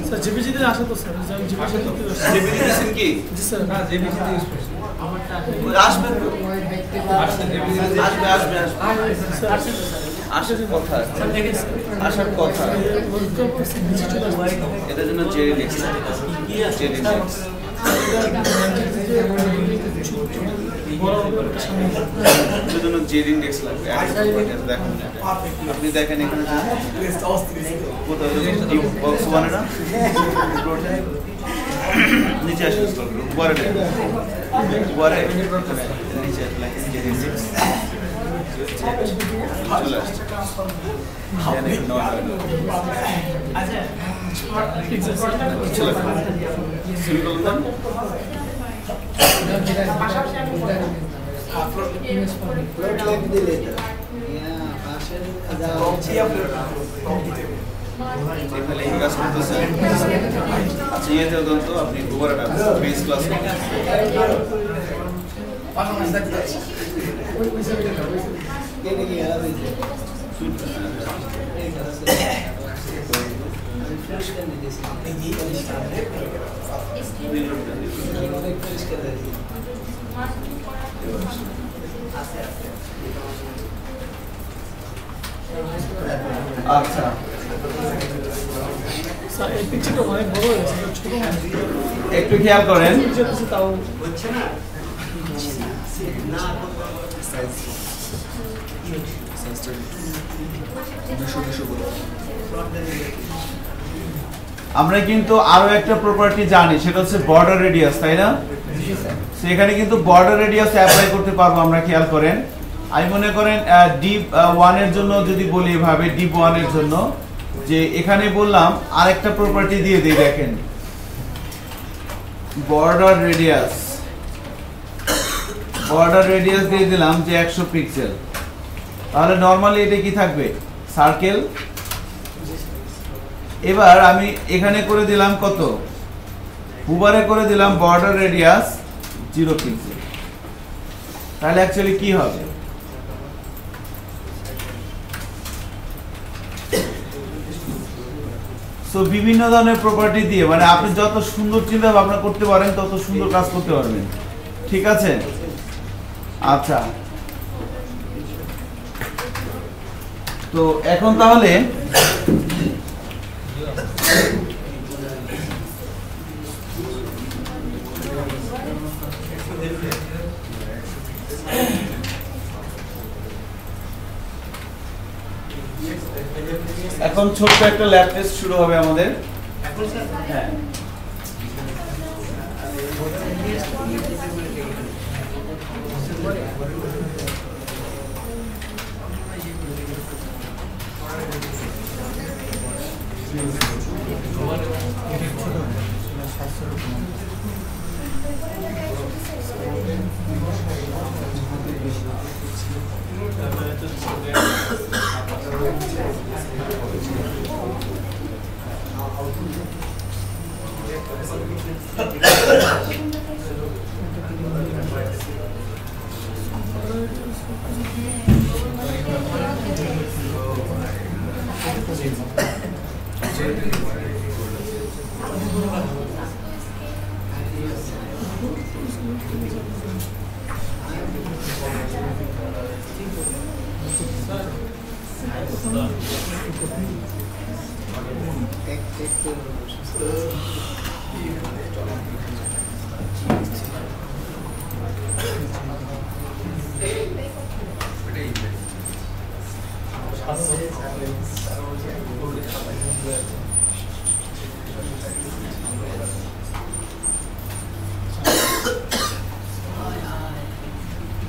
স্যার জেপিজি দিলে আসে তো স্যার জেপিজি দিয়েছেন কি? জি স্যার না জেপিজি ইউজ করছি আসবে তো আসবে আসার কথা আসার কথা এটার জন্য জেরি লিখছে জেরি লিখছে এটার জন্য জেরি ইন্ডেক্স লাগবে দেখুন আপনি দেখেন এখানে কোথাও বক্স মানে না নিচে আসে উপরে উপরে নিচে লাগে জেরি ইন্ডেক্স চলে আসছে আপনি বেস ক্লাস আচ্ছা স্যার এই পিকচারটা অনেক বড় হয়ে গেছে ছোট একটু খেয়াল করেন তাও হচ্ছে না আমরা কিন্তু আরো একটা প্রপার্টি জানি সেটা হচ্ছে বর্ডার রেডিয়াস তাই না সেখানে কিন্তু বর্ডার রেডিয়াস অ্যাপ্লাই করতে পারবো আমরা খেয়াল করেন আমি মনে করেন ডিপ 1 এর জন্য যদি বলি এভাবে ডিপ 1 এর জন্য যে এখানে বললাম আরেকটা প্রপার্টি দিয়ে দেই দেখেন বর্ডার রেডিয়াস দিয়ে দিলাম যে 100 পিক্সেল তাহলে নরমালি এটা কি থাকবে সার্কেল এবার আমি এখানে করে দিলাম কত হুবারে করে দিলাম বর্ডার রেডিয়াস 0 পিক্সেল তাহলে অ্যাকচুয়ালি কি হবে সো বিভিন্ন ধরনের প্রপার্টি দিয়ে মানে আপনি যত সুন্দর চিন্তা ভাবনা করতে পারেন তত সুন্দর কাজ করতে পারবেন ঠিক আছে আচ্ছা তো এখন তাহলে এখন ছোট্ট একটা ল্যাব টেস্ট শুরু হবে আমাদের হ্যাঁ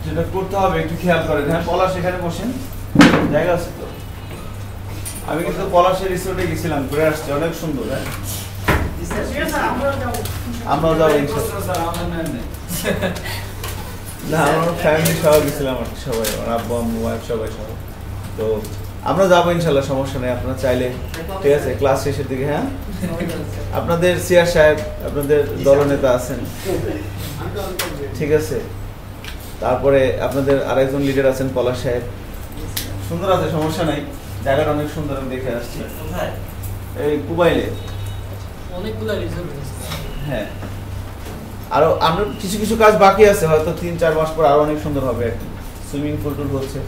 যেটা করতে হবে একটু খেয়াল করেন হ্যাঁ পলাশ এখানে বসেন জায়গা আছে তো আমি কিন্তু পলাশের রিসোর্টে গেছিলাম ঘুরে আসছি অনেক সুন্দর হ্যাঁ আমরা যাবো আমরাও যাবো ইনশাআল্লাহ। না আমার ফ্যামিলি সহ গেছিলাম আর কি, সবাই আমার আব্বু আম্মু ওয়াইফ সবাই সহ। তো আমরা যাবো ইনশাআল্লাহ, সমস্যা নেই, আপনারা চাইলে। ঠিক আছে, ক্লাস শেষের দিকে। হ্যাঁ, আপনাদের সিআর সাহেব আপনাদের দলনেতা আছেন, ঠিক আছে। তারপরে আপনাদের আরেকজন লিডার আছেন পলাশ সাহেব, সুন্দর আছে, সমস্যা নাই, জায়গাটা অনেক সুন্দর, আমি দেখে আসছি এই মোবাইলে। হ্যাঁ, আরো আমরা কিছু কিছু কাজ বাকি আছে, হয়তো 3-4 মাস পর আরো অনেক সুন্দর হবে আর কি। সুইমিং পুল টুল হচ্ছে,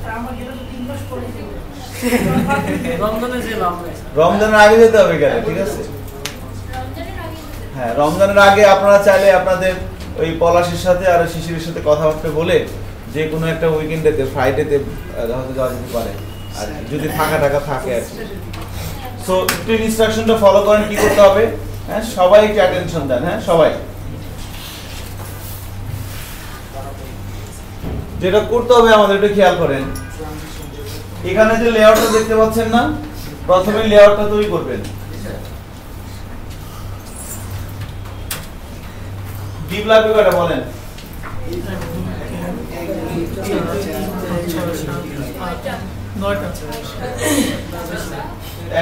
রমজানের আগে যেতে হবে গেলে, ঠিক আছে। হ্যাঁ, রমজানের আগে আপনারা চাইলে আপনাদের ওই পলাশের সাথে আর শিশিরের সাথে কথাবার্তা বলে যে কোনো একটা উইকেন্ডেতে ফ্রাইডেতে হয়তো যাওয়া যেতে পারে আর যদি ফাঁকা টাকা থাকে আর কি। সো একটু ইনস্ট্রাকশনটা ফলো করেন, কি করতে হবে। হ্যাঁ, সবাই একটু অ্যাটেনশন দেন। হ্যাঁ, সবাই যেটা করতে হবে আমাদের একটু খেয়াল করেন। এখানে যে লেআউটটা দেখতে পাচ্ছেন না, প্রথমে লেআউটটা তৈরি করবেন। ডিপ লাগবে কয়টা বলেন?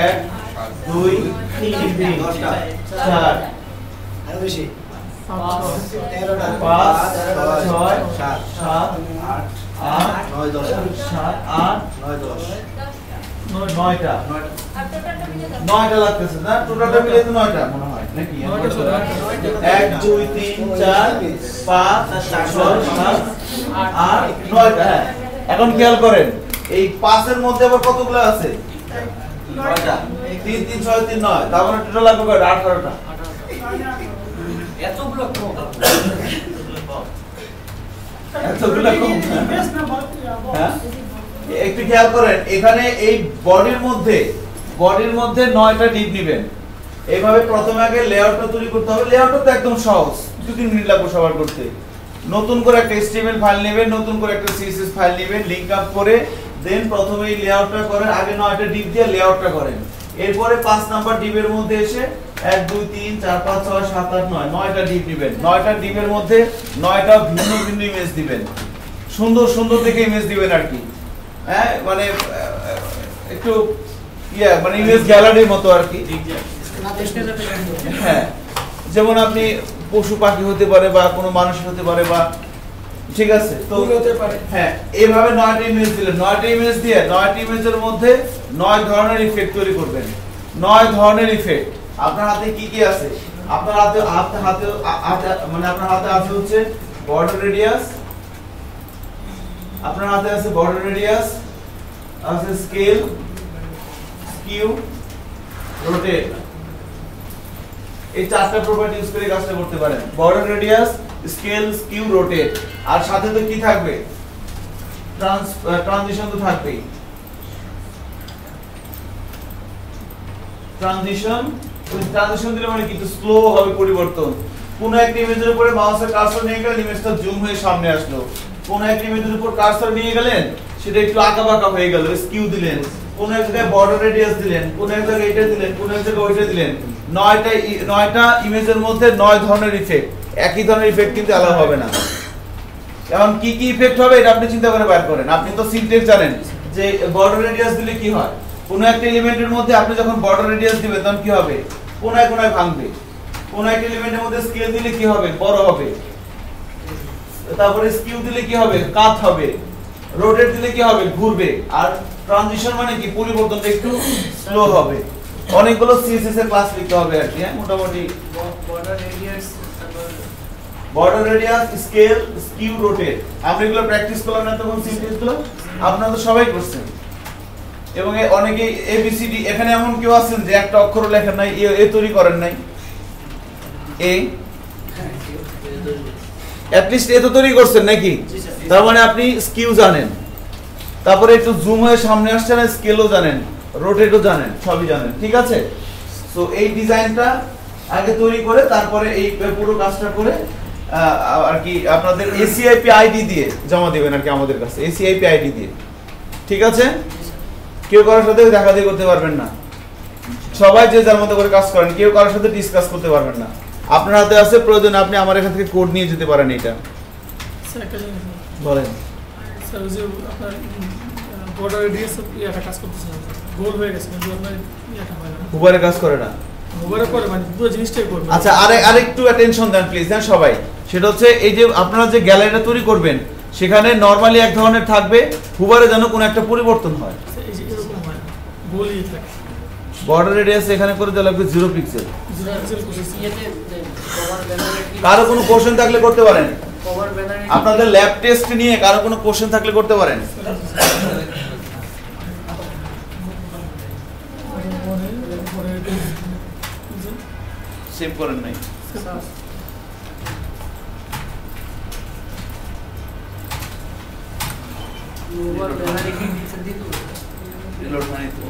1 2 3 4 আরো বেশি 5 5 6 7 8 9 10 7 8 9 10 9টা 9টা লাগতেছে না, টোটালটা মিলে তো 9টা মনে হয় নাকি? 1 2 3 4 5 6 7 8 9টা। হ্যাঁ, এখন খেয়াল করেন এই 5 এর মধ্যে আবার কতগুলো আছে? 9টা। 3 3 6 3 9, তার মানে টোটাল লাগবে কয়টা? 18টা। এতগুলো কম। হ্যাঁ, একটু খেয়াল করেন, এখানে এই বডির মধ্যে 9টা ডিপ নেবেন। এইভাবে প্রথমে আগে লেআউটটা তৈরি করতে হবে। লেআউটটা তো একদম সহজ, 2-3 মিনিট লাগবে সবার করতে। নতুন করে একটা HTML ফাইল নেবেন, নতুন করে একটা CSS ফাইল নেবেন, লিংক আপ করে দেন প্রথমে এই লেআউটটা করেন। আগে 9টা ডিপ দিয়ে লেআউটটা করেন, এরপরে 5 নাম্বার ডিপের মধ্যে এসে 1 2 3 4 5 6 7 8 9 9টা ডিপ নেবেন। 9টা ডিপের মধ্যে 9টা ভিন্ন ভিন্ন ইমেজ দিবেন, সুন্দর সুন্দর দেখে ইমেজ দিবেন আর কি। হ্যাঁ, মানে একটু মানে ইমেজ গ্যালারির মতো আর কি। হ্যাঁ, যেমন আপনি পশু পাখি হতে পারে বা কোনো মানুষ হতে পারে বা, ঠিক আছে, তো হতে পারে। হ্যাঁ, এইভাবে 9টা ইমেজ দিলেন। 9টা ইমেজ দিয়ে 9টা ইমেজের মধ্যে 9 ধরনের ইফেক্ট তৈরি করবেন। 9 ধরনের ইফেক্ট। আপনার হাতে কি কি আছে? আপনার হাতে মানে আপনার হাতে আছে হচ্ছে বর্ডার রেডিয়াস, আপনার হাতে আছে বর্ডার রেডিয়াস, আছে স্কেল, স্কিউ, রোটেট। এই 4টা প্রপার্টি ইউজ করে কাজটা করতে পারেন। Border radius, scale, skew, rotate. আর সাথে তো কি থাকবে? ট্রানজিশন তো থাকবেই। ট্রানজিশন দিলে মানে কি? স্লো হবে পরিবর্তন। কোন একটা ইমেজের উপরে মাউসের কার্সর নিয়ে গেলেন, ইমেজটা জুম হয়ে সামনে আসলো। কোন একটা ইমেজের উপর কার্সর নিয়ে গেলেন, সেটা একটু আঁকাবাঁকা হয়ে গেল, স্কিউ দিলেন। কোন এক জায়গায় বর্ডার রেডিয়াস দিলেন, কোন এক জায়গায় এটা দিলেন, কোন এক জায়গায় ওইটা দিলেন। 9টা ইমেজের মধ্যে 9 ধরনের ইফেক্ট। একই ধরনের ইফেক্ট কিন্তু আলাদা হবে না। এখন কি কি ইফেক্ট হবে এটা আপনি চিন্তা করে বের করেন। আপনি তো সিনট্যাক্স জানেন যে বর্ডার রেডিয়াস দিলে কি হয়। কোন একটা এলিমেন্টের মধ্যে আপনি যখন বর্ডার রেডিয়াস দিবেন তখন কি হবে? কোনায় কোনায় ভাঙবে। কোন একটা এলিমেন্টের মধ্যে স্কেল দিলে কি হবে? বড় হবে। তারপরে স্কিউ দিলে কি হবে? কাট হবে। রোটেট দিলে কি হবে? ঘুরবে। আর ট্রানজিশন মানে কি? পরিবর্তনটা একটু স্লো হবে। অনেকগুলো সিএসএস এর ক্লাস লিখতে হবে আর কি। মোটামুটি border radius, scale, skew, rotate. আমরা এগুলো প্র্যাকটিস করলাম না তখন সিনট্যাক্সগুলো? আপনারা তো সবাই করছেন। এবং অনেকে এবিসিডি, এখানে এমন কেউ আছেন যে একটা অক্ষরও লেখেন নাই, এ তৈরি করেন নাই? এ অ্যাটলিস্ট এ তো তৈরি করছেন নাকি? তার মানে আপনি স্কিউ জানেন, তারপরে একটু জুম হয়ে সামনে আসছে না, স্কেলও জানেন, রোটেটও জানেন, সবই জানেন, ঠিক আছে। সো এই ডিজাইনটা আগে তৈরি করে তারপরে এই পুরো কাজটা করে আর কি আপনাদের এসিআইপি আইডি দিয়ে জমা দিবেন আর কি আমাদের কাছে, এসিআইপি আইডি দিয়ে, ঠিক আছে। কেউ কারোর সাথে দেখা দিয়ে করতে পারবেন না, সবাই যে যার মতো করে কাজ করেন, কেউ কারোর সাথে ডিসকাস করতে পারবেন না। আপনার হাতে আছে, প্রয়োজন আপনি আমার এখান থেকে কোড নিয়ে যেতে পারেন। এটা স্যার একটা জিনিস বলেন। স্যার ওই যে আপনার বর্ডার রেডিয়াস ইয়াটা কাজ করতেছে না, গোল হয়ে গেছে কিন্তু আপনার ইয়াটা হয় না, হুবারে কাজ করে না। হুবারে করে মানে পুরো জিনিসটাই করবে। আচ্ছা আরেকটু অ্যাটেনশন দেন প্লিজ, দেন সবাই। সেটা হচ্ছে এই যে আপনারা যে গ্যালারিটা তৈরি করবেন সেখানে নরমালি এক ধরনের থাকবে, হুবারে যেন কোনো একটা পরিবর্তন হয়। এই যে এরকম হয় না, গোলই থাকে। বর্ডার রেডিয়াস এখানে করে দেওয়া লাগবে 0 পিক্সেল। জিরো কারো কোনো কোশ্চেন থাকলে করতে পারেন, আপনাদের ল্যাব টেস্ট নিয়ে কারো কোনো কোশ্চেন থাকলে করতে পারেন। সেভ করেন নাই? রিলোড মানে তো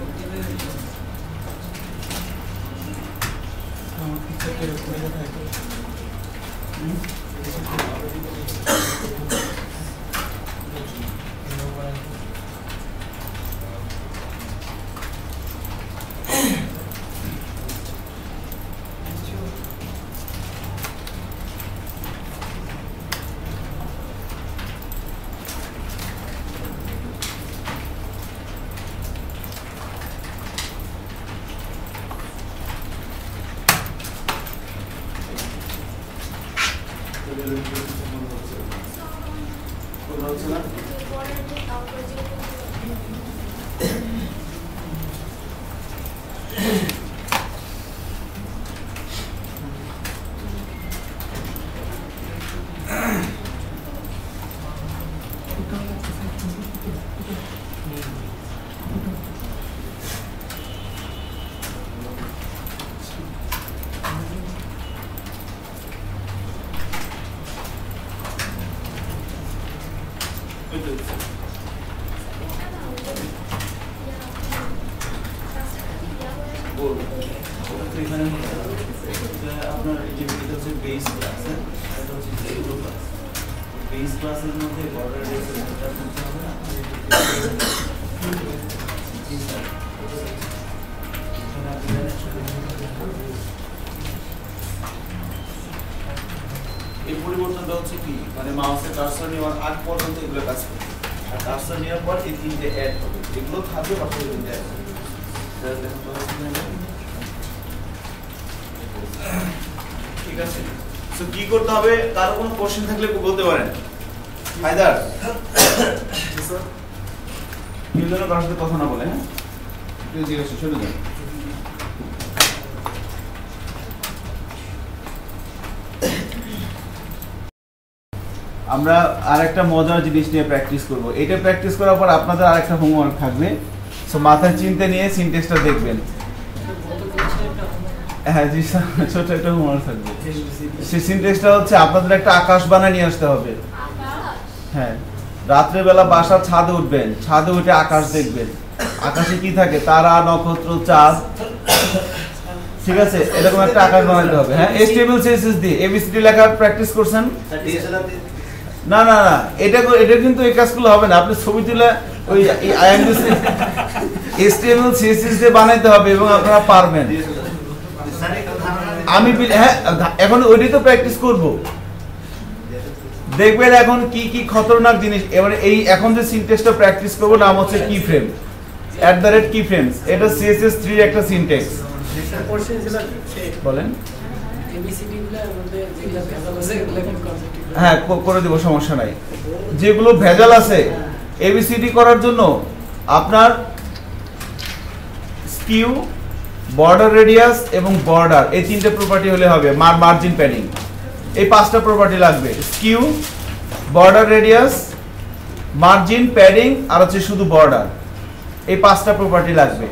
আপনার যে এটা হচ্ছে বেস ক্লাস, এটা হচ্ছে জিরো ক্লাস। বেস ক্লাসের মধ্যে বর্ডার রেডিয়াসটা করতে হবে না। এই পরিবর্তনটা হচ্ছে কি, মানে মাউসের কার্সর নেওয়ার আগ পর্যন্ত এগুলো কাজ করবে, আর কার্সর নেওয়ার পর এই তিনটে অ্যাড হবে, এগুলো থাকবে বাকি তিনটে অ্যাড হবে। ঠিক আছে, সো কি করতে হবে, কারো কোনো কোশ্চেন থাকলে বলতে পারেন। হায়দার কেউ যেন কারোর সাথে কথা না বলে, হ্যাঁ কেউ জিজ্ঞাসা শুনে যান। আমরা আরেকটা মজার জিনিস নিয়ে প্র্যাকটিস করব। এটা প্র্যাকটিস করার পর আপনাদের আরেকটা হোমওয়ার্ক থাকবে, সো মাথায় চিন্তা নিয়ে সিনটেক্সটা দেখবেন। হ্যাঁ জি স্যার, ছোট একটা হোমওয়ার্ক থাকবে। সেই সিনটেক্সটা হচ্ছে আপনাদের একটা আকাশ বানায় নিয়ে আসতে হবে। হ্যাঁ, রাত্রে বেলা বাসার ছাদে উঠবেন, ছাদে উঠে আকাশ দেখবেন, আকাশে কি থাকে, তারা, নক্ষত্র, চাঁদ, ঠিক আছে, এরকম একটা আকাশ বানাতে হবে। হ্যাঁ, HTML CSS দিয়ে ABCD লেখা প্র্যাকটিস করছেন? না না না, এটা কিন্তু এই কাজগুলো হবে না। আপনি ছবি তুলে ওই HTML CSS দিয়ে বানাইতে হবে এবং আপনারা পারবেন। আমি হ্যাঁ, এখন ওইটাই তো প্র্যাকটিস করব। দেখবেন এখন কি কি খতরনাক জিনিস। এবারে এই এখন যে সিনট্যাক্সটা প্র্যাকটিস করব নাম হচ্ছে কি ফ্রেম, @keyframes। এটা CSS3 এর একটা সিনট্যাক্স। বলেন। হ্যাঁ করে দেবো, সমস্যা নাই। যেগুলো ভেজাল আছে ABCD করার জন্য আপনার স্কিউ, বর্ডার রেডিয়াস এবং বর্ডার, এই তিনটে প্রপার্টি হলে হবে। মার্জিন প্যাডিং, এই পাঁচটা প্রপার্টি লাগবে। Skew, border radius, margin, padding আর হচ্ছে শুধু বর্ডার, এই পাঁচটা প্রপার্টি লাগবে।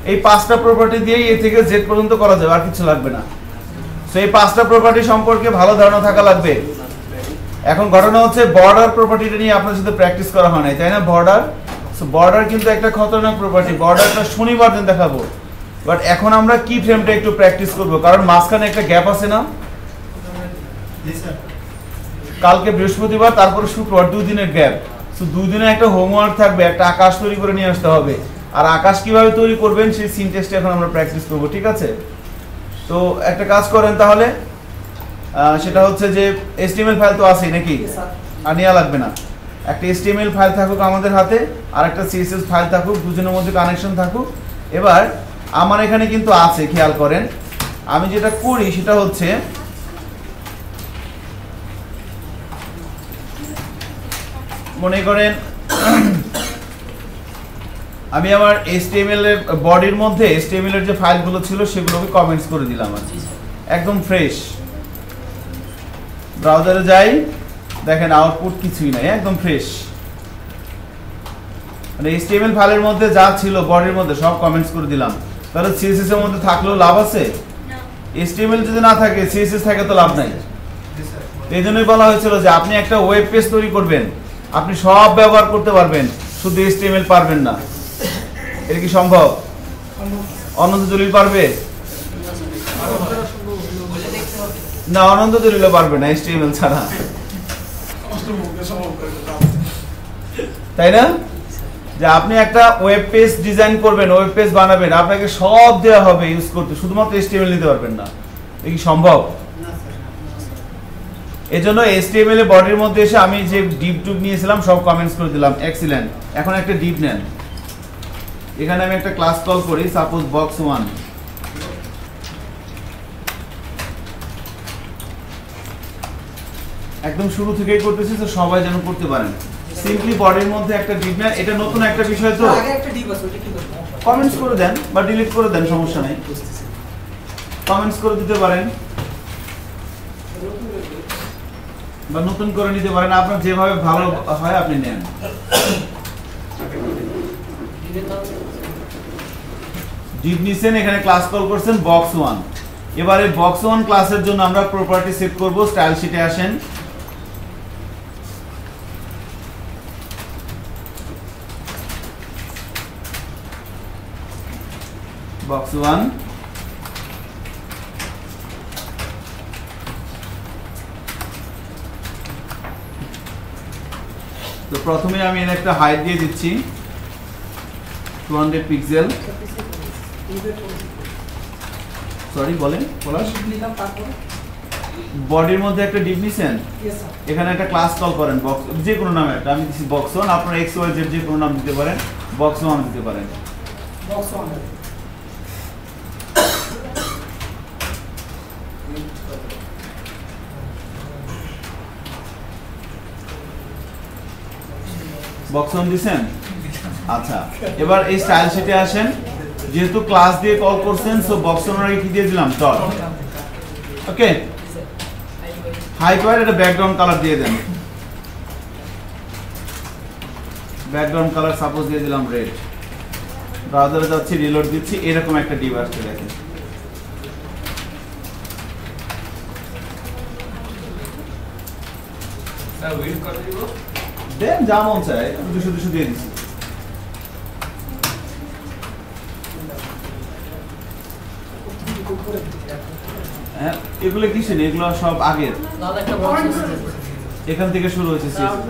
এই পাঁচটা প্রপার্টি দিয়ে এ থেকে জেড পর্যন্ত করা যাবে, আর কিছু লাগবে না। সো এই পাঁচটা প্রপার্টি সম্পর্কে ভালো ধারণা থাকা লাগবে। এখন ঘটনা হচ্ছে বর্ডার প্রপার্টিটা নিয়ে আপনার সাথে প্র্যাকটিস করা হয় নাই, তাই না? বর্ডার, সো বর্ডার কিন্তু একটা খতরনাক প্রপার্টি। বর্ডারটা শনিবার দিন দেখাবো, বাট এখন আমরা কি ফ্রেমটা একটু প্র্যাকটিস করব, কারণ মাঝখানে একটা গ্যাপ আছে না। কালকে বৃহস্পতিবার, তারপরে শুক্রবার, 2 দিনের গ্যাপ। সো 2 দিনে একটা হোমওয়ার্ক থাকবে, একটা আকাশ তৈরি করে নিয়ে আসতে হবে। আর আকাশ কিভাবে তৈরি করবেন সেই সিনট্যাক্সটা এখন আমরা প্র্যাকটিস করব, ঠিক আছে? তো একটা কাজ করেন তাহলে, সেটা হচ্ছে যে HTML ফাইল তো আছেই নাকি, আর নেওয়া লাগবে না। একটা HTML ফাইল থাকুক আমাদের হাতে, আর একটা CSS ফাইল থাকুক, দুজনের মধ্যে কানেকশন থাকুক। এবার আমার এখানে কিন্তু আছে, খেয়াল করেন আমি যেটা করি সেটা হচ্ছে মনে করেন আমি আমার HTML এর বডির মধ্যে HTML এর যে ফাইলগুলো ছিল সেগুলোকে কমেন্টস করে দিলাম আর একদম ফ্রেশ। ব্রাউজারে যাই, দেখেন আউটপুট কিছুই নাই, একদম ফ্রেশ। মানে HTML ফাইলের মধ্যে যা ছিল বডির মধ্যে সব কমেন্টস করে দিলাম। তাহলে CSS এর মধ্যে থাকলেও লাভ আছে? HTML যদি না থাকে CSS থাকে তো লাভ নাই। এই জন্যই বলা হয়েছিল যে আপনি একটা ওয়েব পেজ তৈরি করবেন, আপনি সব ব্যবহার করতে পারবেন, শুধু HTML পারবেন না। এটা কি সম্ভব? অনন্ত জলিল পারবে না? অনন্ত জলিল পারবে না HTML ছাড়া, তাই না? যে আপনি একটা ওয়েব পেজ ডিজাইন করবেন, ওয়েব পেজ বানাবেন, আপনাকে সব দেওয়া হবে ইউজ করতে, শুধুমাত্র HTML নিতে পারবেন না। এটা কি সম্ভব? এজন্য HTML এর বডির মধ্যে এসে আমি যে ডিপ টুব নিয়েছিলাম সব কমেন্টস করে দিলাম, এক্সিলেন্ট। এখন একটা ডিপ নেন, এখানে আমি একটা ক্লাস কল করি, সাপোজ box1। একদম শুরু থেকেই করতেছি তো সবাই যেন করতে পারেন। সিম্পলি বডির মধ্যে একটা ডিপ নেন, এটা নতুন একটা বিষয় তো আগে একটা ডিপ আছে, ওটা কি করব? কমেন্টস করে দেন বা ডিলিট করে দেন, সমস্যা নেই, কমেন্টস করে দিতে পারেন বা নতুন করে নিতে পারেন, আপনার যেভাবে ভালো হয় আপনি নেন। ডিপ নিছেন, এখানে ক্লাস কল করছেন box1। এবারে box1 ক্লাসের জন্য আমরা প্রপার্টি সেট করব। স্টাইল শীটে আসেন, box1 তো প্রথমে আমি এর একটা হাইট দিয়ে দিচ্ছি 200 পিক্সেল। সরি বলেন পলাশ, বডির মধ্যে একটা ডিপ নিছেন, এখানে একটা ক্লাস কল করেন বক্স, যে কোনো নামে একটা, আমি দিচ্ছি box1, আপনারা XYZ যে কোনো নাম দিতে পারেন, box1 দিতে পারেন। box1 দিছেন? আচ্ছা, এবার এই স্টাইল শীটে আসেন, যেহেতু ক্লাস দিয়ে কল করছেন সো box1 এর কি দিয়ে দিলাম ডট। ওকে, হাইপার এটা ব্যাকগ্রাউন্ড কালার দিয়ে দেন, ব্যাকগ্রাউন্ড কালার সাপোজ দিয়ে দিলাম রেড। ব্রাউজারে যাচ্ছি, রিলোড দিচ্ছি, এরকম একটা ডিপ আসছে দেখেন। ওয়েট করে দিব দেন যা মন চায়, 200 দিয়ে দিচ্ছি। হ্যাঁ, এগুলো কিসের? এগুলো সব আগের, এখান থেকে শুরু হয়েছে CSS,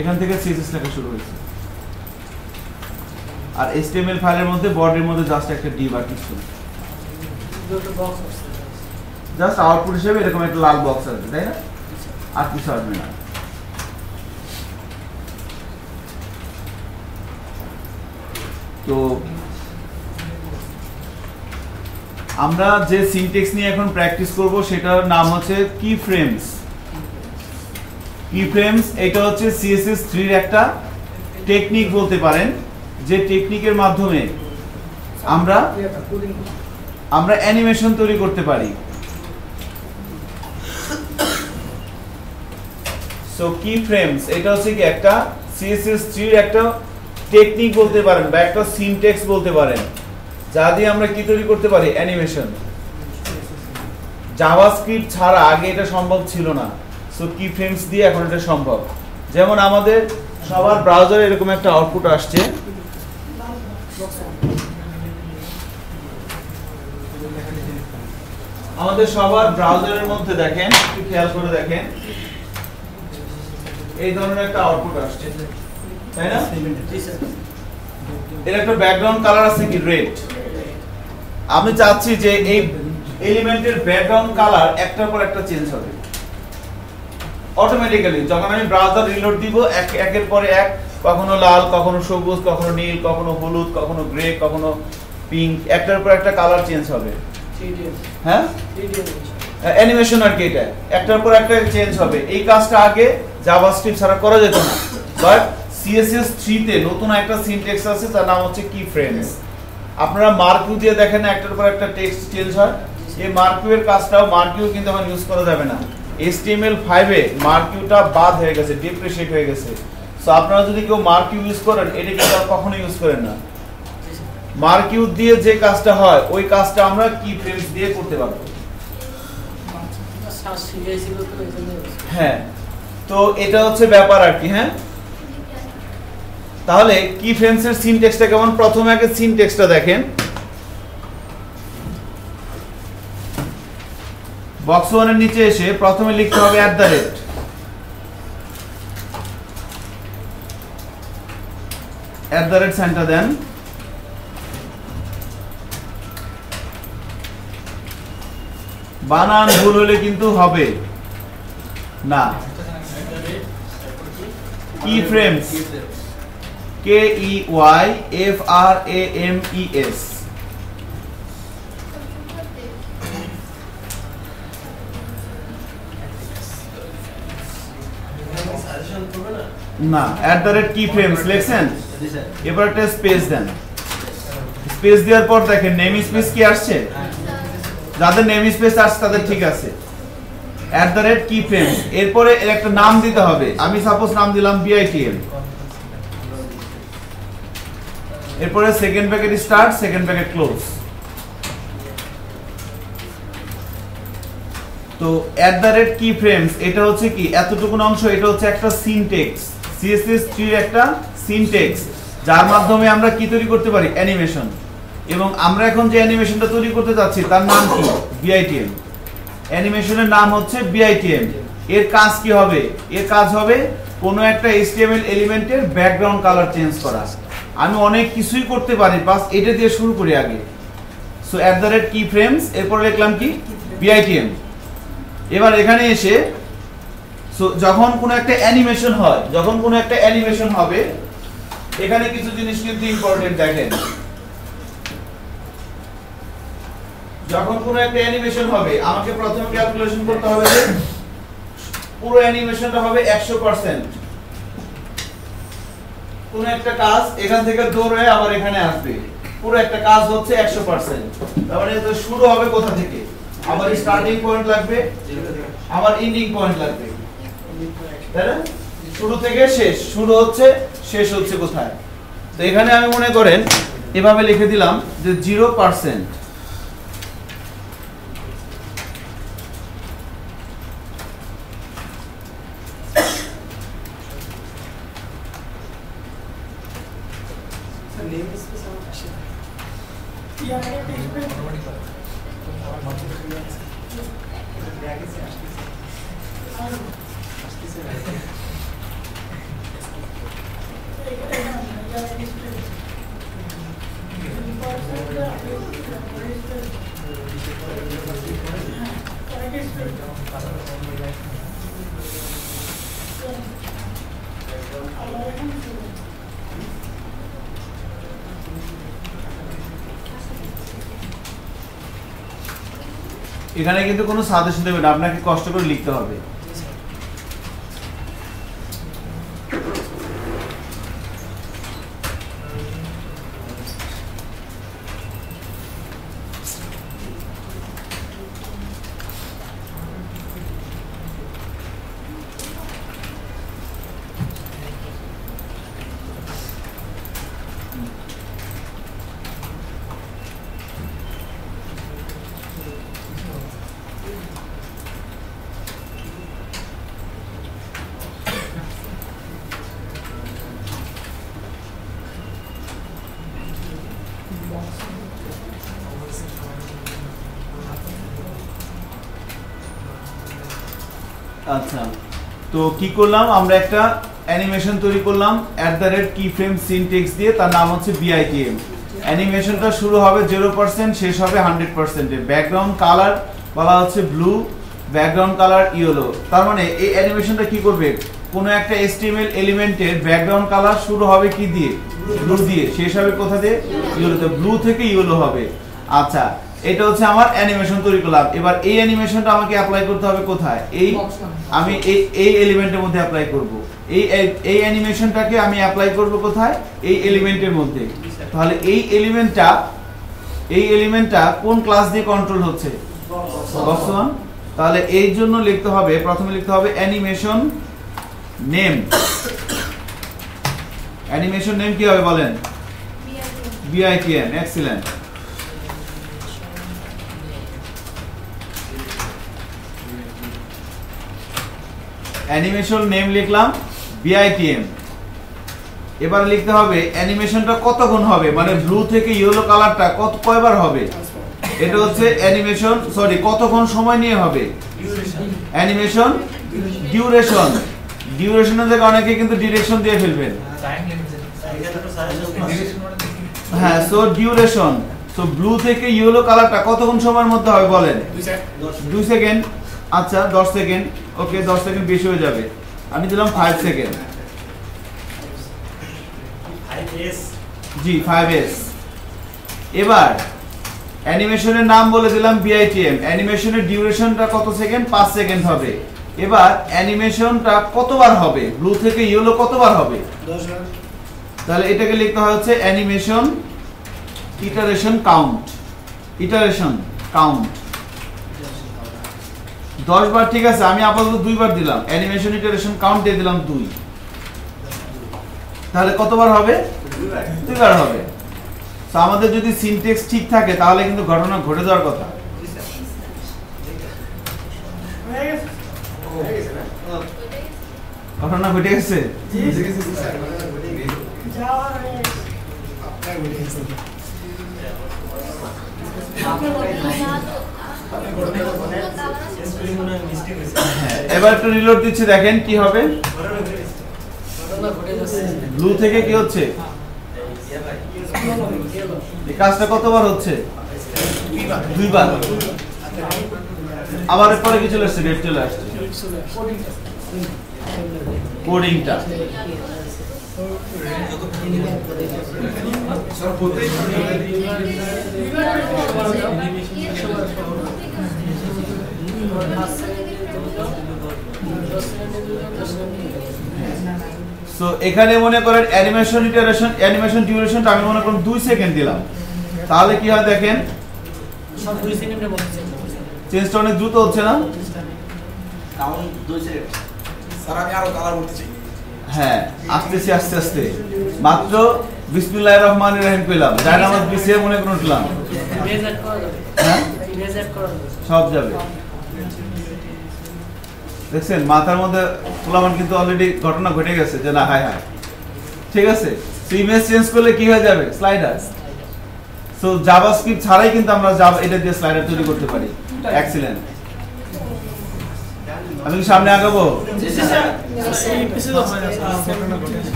এখান থেকে CSS লেখা শুরু হয়েছে। আর HTML ফাইলের মধ্যে বডির মধ্যে জাস্ট একটা ডিপ আর কিছু, জাস্ট আউটপুট হিসেবে এরকম একটা লাল বক্স আসবে, তাই না? আর কিছু আসবে না। তো আমরা যে সিনট্যাক্স নিয়ে এখন প্র্যাকটিস করব সেটার নাম হচ্ছে কি ফ্রেমস। কি ফ্রেমস এটা হচ্ছে CSS3 এর একটা টেকনিক বলতে পারেন, যে টেকনিকের মাধ্যমে আমরা অ্যানিমেশন তৈরি করতে পারি। সো কি ফ্রেমস এটা হচ্ছে কি একটা CSS3 এর একটা টেকনিক বলতে পারেন বা একটা সিনট্যাক্স বলতে পারেন, যা দিয়ে আমরা কি তৈরি করতে পারি? অ্যানিমেশন। জাভাস্ক্রিপ্ট ছাড়া আগে এটা সম্ভব ছিল না, সো কি ফ্রেমস দিয়ে এখন এটা সম্ভব। যেমন আমাদের সবার ব্রাউজারে এরকম একটা আউটপুট আসছে, আমাদের সবার ব্রাউজারের মধ্যে দেখেন, একটু খেয়াল করে দেখেন, এই ধরনের একটা আউটপুট আসছে, তাই না? এর একটা ব্যাকগ্রাউন্ড কালার আছে কি রেড, আমি চাচ্ছি যে এই এলিমেন্টের ব্যাকগ্রাউন্ড কালার একটার পর একটা চেঞ্জ হবে অটোমেটিক্যালি। যখন আমি ব্রাউজার রিলোড দিব একের পর এক, কখনো লাল, কখনো সবুজ, কখনো নীল, কখনো হলুদ, কখনো গ্রে, কখনো পিঙ্ক, একটার পর একটা কালার চেঞ্জ হবে। হ্যাঁ, অ্যানিমেশন আর কি, এটা একটার পর একটা চেঞ্জ হবে। এই কাজটা আগে জাভাস্ক্রিপ্ট ছাড়া করা যেত না, বাট CSS 3 তে নতুন একটা সিনট্যাক্স আছে, তার নাম হচ্ছে কি ফ্রেমস। আপনারা মার্কিউ দিয়ে দেখেন একটার পর একটা টেক্সট চেঞ্জ হয়। এই মার্কিউ এর কাজটাও, মার্কিউ কিন্তু এখন ইউজ করা যাবে না। HTML5 এ মার্কিউটা বাদ হয়ে গেছে, ডিপ্রিশিয়েট হয়ে গেছে। সো আপনারা যদি কেউ মার্কিউ ইউজ করেন, এটা কিন্তু আর কখনো ইউজ করেন না। মার্কিউ দিয়ে যে কাজটা হয়, ওই কাজটা আমরা কি ফ্রেমস দিয়ে করতে পারবো। হ্যাঁ, তো এটা হচ্ছে ব্যাপার আর কি। হ্যাঁ, তাহলে কি ফ্রেমস এর সিনট্যাক্সটা কেমন, প্রথমে আগে সিনট্যাক্সটা দেখেন। বক্স 1 এর নিচে এসে প্রথমে লিখতে হবে @ সেন্টার দেন। বানান ভুল হলে কিন্তু হবে না। কি ফ্রেমস, KEYFRAMES। না, @ কি ফ্রেমস লিখছেন, এবার একটা স্পেস দেন। স্পেস দেওয়ার পর দেখেন নেম স্পেস কি আসছে, যাদের নেম স্পেস আসছে তাদের ঠিক আছে। @ কি ফ্রেমস, এরপরে এর একটা নাম দিতে হবে। আমি সাপোজ নাম দিলাম BITM। এরপরে second bracket start, second bracket close. তো @ কি ফ্রেমস, এটা হচ্ছে কি এতটুকু অংশ, এটা হচ্ছে একটা সিনট্যাক্স, CSS 3 এর একটা সিনট্যাক্স, যার মাধ্যমে আমরা কি তৈরি করতে পারি, অ্যানিমেশন। এবং আমরা এখন যে অ্যানিমেশনটা তৈরি করতে যাচ্ছি তার নাম কি, BITM। অ্যানিমেশনের নাম হচ্ছে BITM। এর কাজ কি হবে, এর কাজ হবে কোনো একটা HTML এলিমেন্টের ব্যাকগ্রাউন্ড কালার চেঞ্জ করা। আমি অনেক কিছুই করতে পারি, বাস এটা দিয়ে শুরু করি আগে। সো @ কি ফ্রেমস, এরপর লিখলাম কি BITM। এবার এখানে এসে যখন কোনো একটা অ্যানিমেশন হয়, যখন কোনো একটা অ্যানিমেশন হবে, এখানে কিছু জিনিস কিন্তু ইম্পর্টেন্ট দেখেন। যখন কোনো একটা অ্যানিমেশন হবে, আমাকে প্রথমে ক্যালকুলেশন করতে হবে যে পুরো অ্যানিমেশনটা হবে 100%। কোন একটা কাজ এখান থেকে দৌড় হয়ে আবার এখানে আসবে, পুরো একটা কাজ হচ্ছে 100%। তার মানে এটা শুরু হবে কোথা থেকে, আমার স্টার্টিং পয়েন্ট লাগবে, আমার এন্ডিং পয়েন্ট লাগবে, তাই না? শুরু থেকে শেষ, শুরু হচ্ছে, শেষ হচ্ছে কোথায়। তো এখানে আমি মনে করেন এভাবে লিখে দিলাম যে 0%। এখানে কিন্তু কোনো সাজেশন দেবেন, আপনাকে কষ্ট করে লিখতে হবে। আচ্ছা, তো কি করলাম, আমরা একটা অ্যানিমেশন তৈরি করলাম @keyframe সিনট্যাক্স দিয়ে, তার নাম হচ্ছে BITM। অ্যানিমেশনটা শুরু হবে 0% শেষ হবে 100% এ। ব্যাকগ্রাউন্ড কালার বলা হচ্ছে ব্লু, ব্যাকগ্রাউন্ড কালার ইয়েলো। তার মানে এই অ্যানিমেশনটা কি করবে, কোন একটা HTML এলিমেন্টের ব্যাকগ্রাউন্ড কালার শুরু হবে কি দিয়ে, ব্লু দিয়ে, শেষ হবে কোথা দিয়ে, ইয়েলোতে। ব্লু থেকে ইয়েলো হবে। আচ্ছা, এটা হচ্ছে আমার অ্যানিমেশন তৈরি করলাম। এবার এই অ্যানিমেশনটা আমাকে অ্যাপ্লাই করতে হবে কোথায়, আমি এই এলিমেন্টের মধ্যে অ্যাপ্লাই করব। এই অ্যানিমেশনটাকে আমি অ্যাপ্লাই করব কোথায়, এই এলিমেন্টের মধ্যে। তাহলে এই এলিমেন্টটা কোন ক্লাস দিয়ে কন্ট্রোল হচ্ছে, বক্স 1। তাহলে এই জন্য লিখতে হবে, প্রথমে লিখতে হবে অ্যানিমেশন নেম। অ্যানিমেশন নেম কি হবে বলেন, BITM। এক্সিলেন্ট। অ্যানিমেশন নেম লিখলাম BITM। এবার লিখতে হবে অ্যানিমেশনটা কতক্ষণ হবে, মানে ব্লু থেকে ইয়েলো কালারটা কয়বার হবে। এটা হচ্ছে অ্যানিমেশন, সরি কতক্ষণ সময় নিয়ে হবে, অ্যানিমেশন ডিউরেশন। ডিউরেশনের জায়গায় অনেকে কিন্তু ডিরেকশন দিয়ে ফেলবেন। হ্যাঁ, সো ডিউরেশন। সো ব্লু থেকে ইয়েলো কালারটা কতক্ষণ সময়ের মধ্যে হবে বলেন, 2 সেকেন্ড। আচ্ছা 10 সেকেন্ড, ওকে 10 সেকেন্ড বেশি হয়ে যাবে, আমি দিলাম 5 সেকেন্ড। জি 5s। এবার অ্যানিমেশনের নাম বলে দিলাম BITM। অ্যানিমেশনের ডিউরেশনটা কত সেকেন্ড, 5 সেকেন্ড হবে। এবার অ্যানিমেশনটা কতবার হবে, ব্লু থেকে ইয়েলো কতবার হবে, 10 বার। তাহলে এটাকে লিখতে হয় হচ্ছে animation iteration count. Iteration count 10 বার, ঠিক আছে। আমি আপাতত 2 বার দিলাম, অ্যানিমেশন ইটারেশন কাউন্ট দিয়ে দিলাম 2। তাহলে কতবার হবে, 2 বার হবে। তো আমাদের যদি সিনট্যাক্স ঠিক থাকে তাহলে কিন্তু ঘটনা ঘটে যাওয়ার কথা। ঘটনা ঘটে গেছে। এবার একটু রিলোড দিচ্ছি, দেখেন কি হবে। ব্লু থেকে কি হচ্ছে, এই কাজটা কতবার হচ্ছে, 2 বার। আবার পরে কি চলে আসছে, রেড চলে আসছে। কোডিংটা সো এখানে মনে করেন অ্যানিমেশন ইটারেশন, অ্যানিমেশন ডিউরেশনটা আমি মনে করেন 2 সেকেন্ড দিলাম। তাহলে কি হয় দেখেন, সব 2 সেকেন্ডে বলছে, চেঞ্জটা অনেক দ্রুত হচ্ছে না। Count 2 second. স্যার আমি আরো কালার করতে চাই। হ্যাঁ, আস্তে আস্তে মাত্র বিসমিল্লাহির রহমানির রহিম পেলাম, ডায়নামাস বিসিএ মনে করে উঠলাম। হ্যাঁ, সব যাবে। দেখছেন মাথার মধ্যে পোলামান কিন্তু অলরেডি ঘটনা ঘটে গেছে যে না হায় হায়, ঠিক আছে। সো ইমেজ চেঞ্জ করলে কি হয়ে যাবে, স্লাইডার। সো জাভাস্ক্রিপ্ট ছাড়াই কিন্তু আমরা এটা দিয়ে স্লাইডার তৈরি করতে পারি। এক্সিলেন্ট। আমি কি সামনে আগাবো?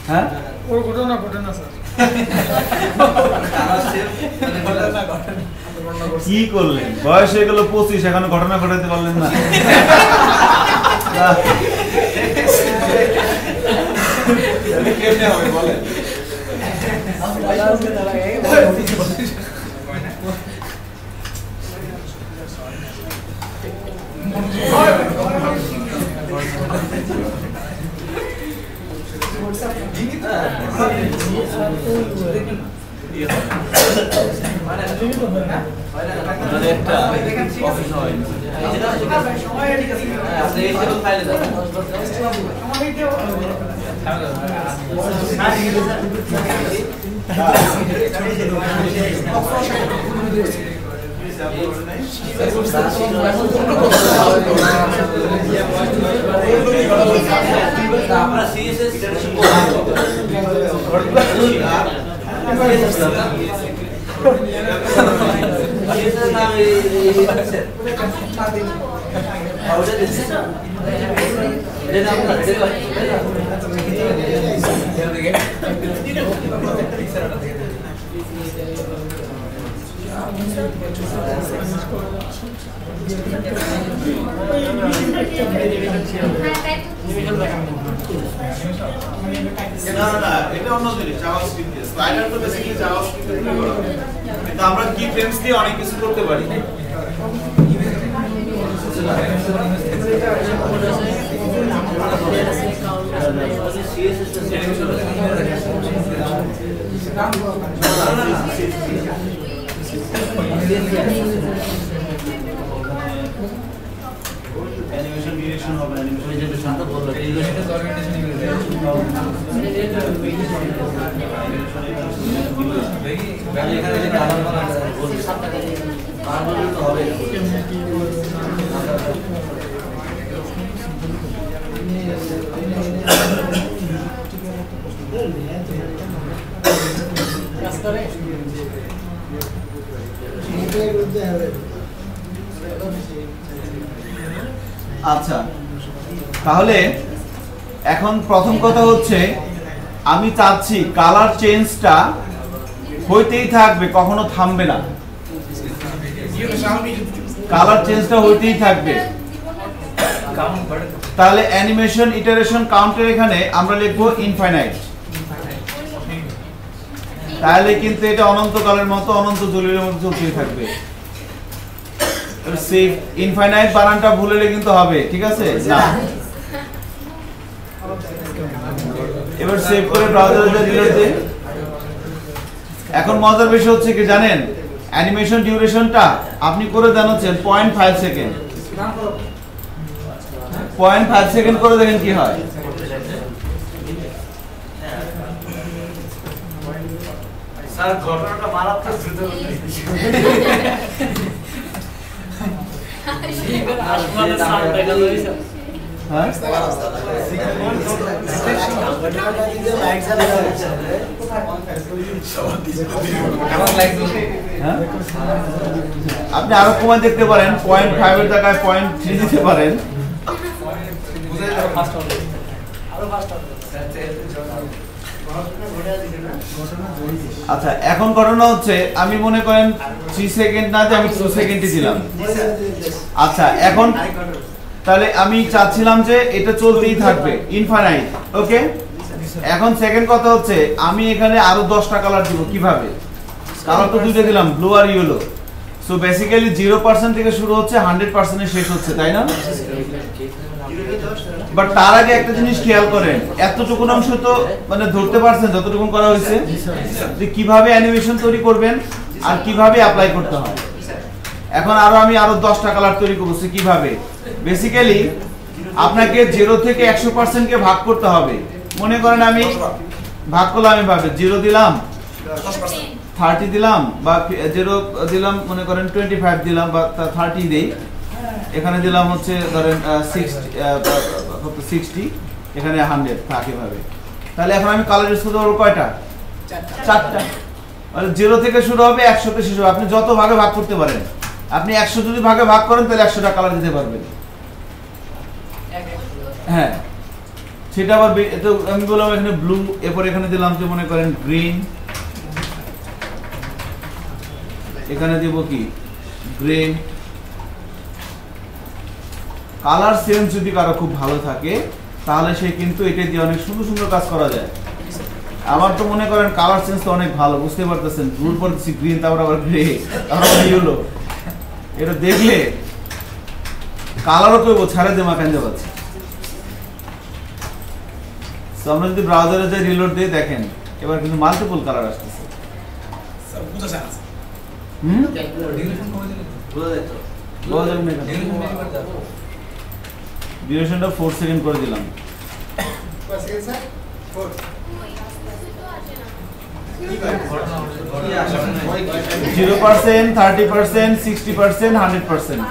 হ্যাঁ, ওর ঘটনা ঘটে না স্যার। কি করলেন, বয়স হয়ে গেল 25, এখনো ঘটনা ঘটাতে পারলেন না। কেমনে হবে বলেন। না এটা অন্য জিনিস জাভাস্ক্রিপ্ট স্লাইডার তো বেসিক্যালি জাভাস্ক্রিপ্ট দিয়ে করা কিন্তু আমরা কি ফ্রেমস দিয়ে অনেক কিছু করতে পারি অ্যানিমেশন ডিরেকশন হবে অ্যানিমেশন শান্ত বললো এটা তো অর্গানাইজেশন এখানে যে কালার বানানো বলছি কালার তো হবে আচ্ছা তাহলে এখন প্রথম কথা হচ্ছে আমি চাচ্ছি কালার চেঞ্জটা হইতেই থাকবে কখনো থামবে না কালার চেঞ্জটা হইতেই থাকবে তাহলে অ্যানিমেশন ইটারেশন কাউন্টের এখানে আমরা লিখবো ইনফাইনাইট তাহলে কিন্তু এটা অনন্তকালের মতো অনন্ত জলিলের মতো চলতেই থাকবে সেভ ইনফাইনাইট বানানটা ভুললে কিন্তু হবে ঠিক আছে না এবার সেভ করে ব্রাউজারে যা রিলোড দেই এখন মজার বিষয় হচ্ছে কি জানেন অ্যানিমেশন ডিউরেশনটা আপনি করে দেন হচ্ছে 0.5 সেকেন্ড 0.5 সেকেন্ড করে দেখেন কি হয় স্যার ঘটনাটা মারাত্মক দ্রুত আপনি আরো কমায় দেখতে পারেন 0.5 এর জায়গায় 0.3 দিতে পারেন আচ্ছা এখন ঘটনা হচ্ছে আমি মনে করেন 3 সেকেন্ড না দিয়ে আমি 2 সেকেন্ডই দিলাম আচ্ছা এখন তাহলে আমি চাচ্ছিলাম যে এটা চলতেই থাকবে ইনফাইনাইট ওকে এখন সেকেন্ড কথা হচ্ছে আমি এখানে আরো 10টা কালার দিব কিভাবে কালার তো দুইটা দিলাম ব্লু আর ইয়েলো সো বেসিক্যালি 0% থেকে শুরু হচ্ছে 100% এ শেষ হচ্ছে তাই না বাট তার আগে একটা জিনিস খেয়াল করেন এতটুকু অংশ তো মানে ধরতে পারছেন যতটুকু করা হয়েছে যে কিভাবে অ্যানিমেশন তৈরি করবেন আর কিভাবে অ্যাপ্লাই করতে হয় এখন আমি আরো 10টা কালার তৈরি করব কিভাবে বেসিক্যালি আপনাকে 0 থেকে 100% কে ভাগ করতে হবে মনে করেন আমি ভাগ করলাম এভাবে 0 দিলাম 30 দিলাম বা 0 দিলাম মনে করেন 25 দিলাম বা 30 দেই এখানে দিলাম হচ্ছে ধরেন 60 এখানে 100 থাকে ভাবে তাহলে এখন আমি কালার ইউজ করতে পারবো কয়টা চারটা মানে 0 থেকে শুরু হবে 100 তে শেষ হবে আপনি যত ভাগে ভাগ করতে পারেন আপনি 100 যদি ভাগে ভাগ করেন তাহলে 100টা কালার দিতে পারবেন হ্যাঁ সেটা আবার তো আমি বললাম এখানে ব্লু এরপর এখানে দিলাম যে মনে করেন গ্রিন এখানে দেব কি গ্রে কালার সেন্স যদি কারো খুব ভালো থাকে তাহলে সে কিন্তু এটা দিয়ে অনেক সুন্দর সুন্দর কাজ করা যায় আমার তো মনে করেন কালার সেন্স তো অনেক ভালো বুঝতে পারতেছেন ব্লুর পর দিছি গ্রিন তারপর আবার গ্রে তারপর ইয়েলো এটা দেখলে কালারও কইবো ছাড়া দে মাখান যাচ্ছে সো আমরা যদি ব্রাউজারে যাই রিলোড দিয়ে দেখেন এবার কিন্তু মাল্টিপল কালার আসতেছে স্যার বুঝা যায় না ডিউরেশনটা 4 সেকেন্ড করে দিলাম কয় সেকেন্ড স্যার 0%, 30%, 60%, 100%.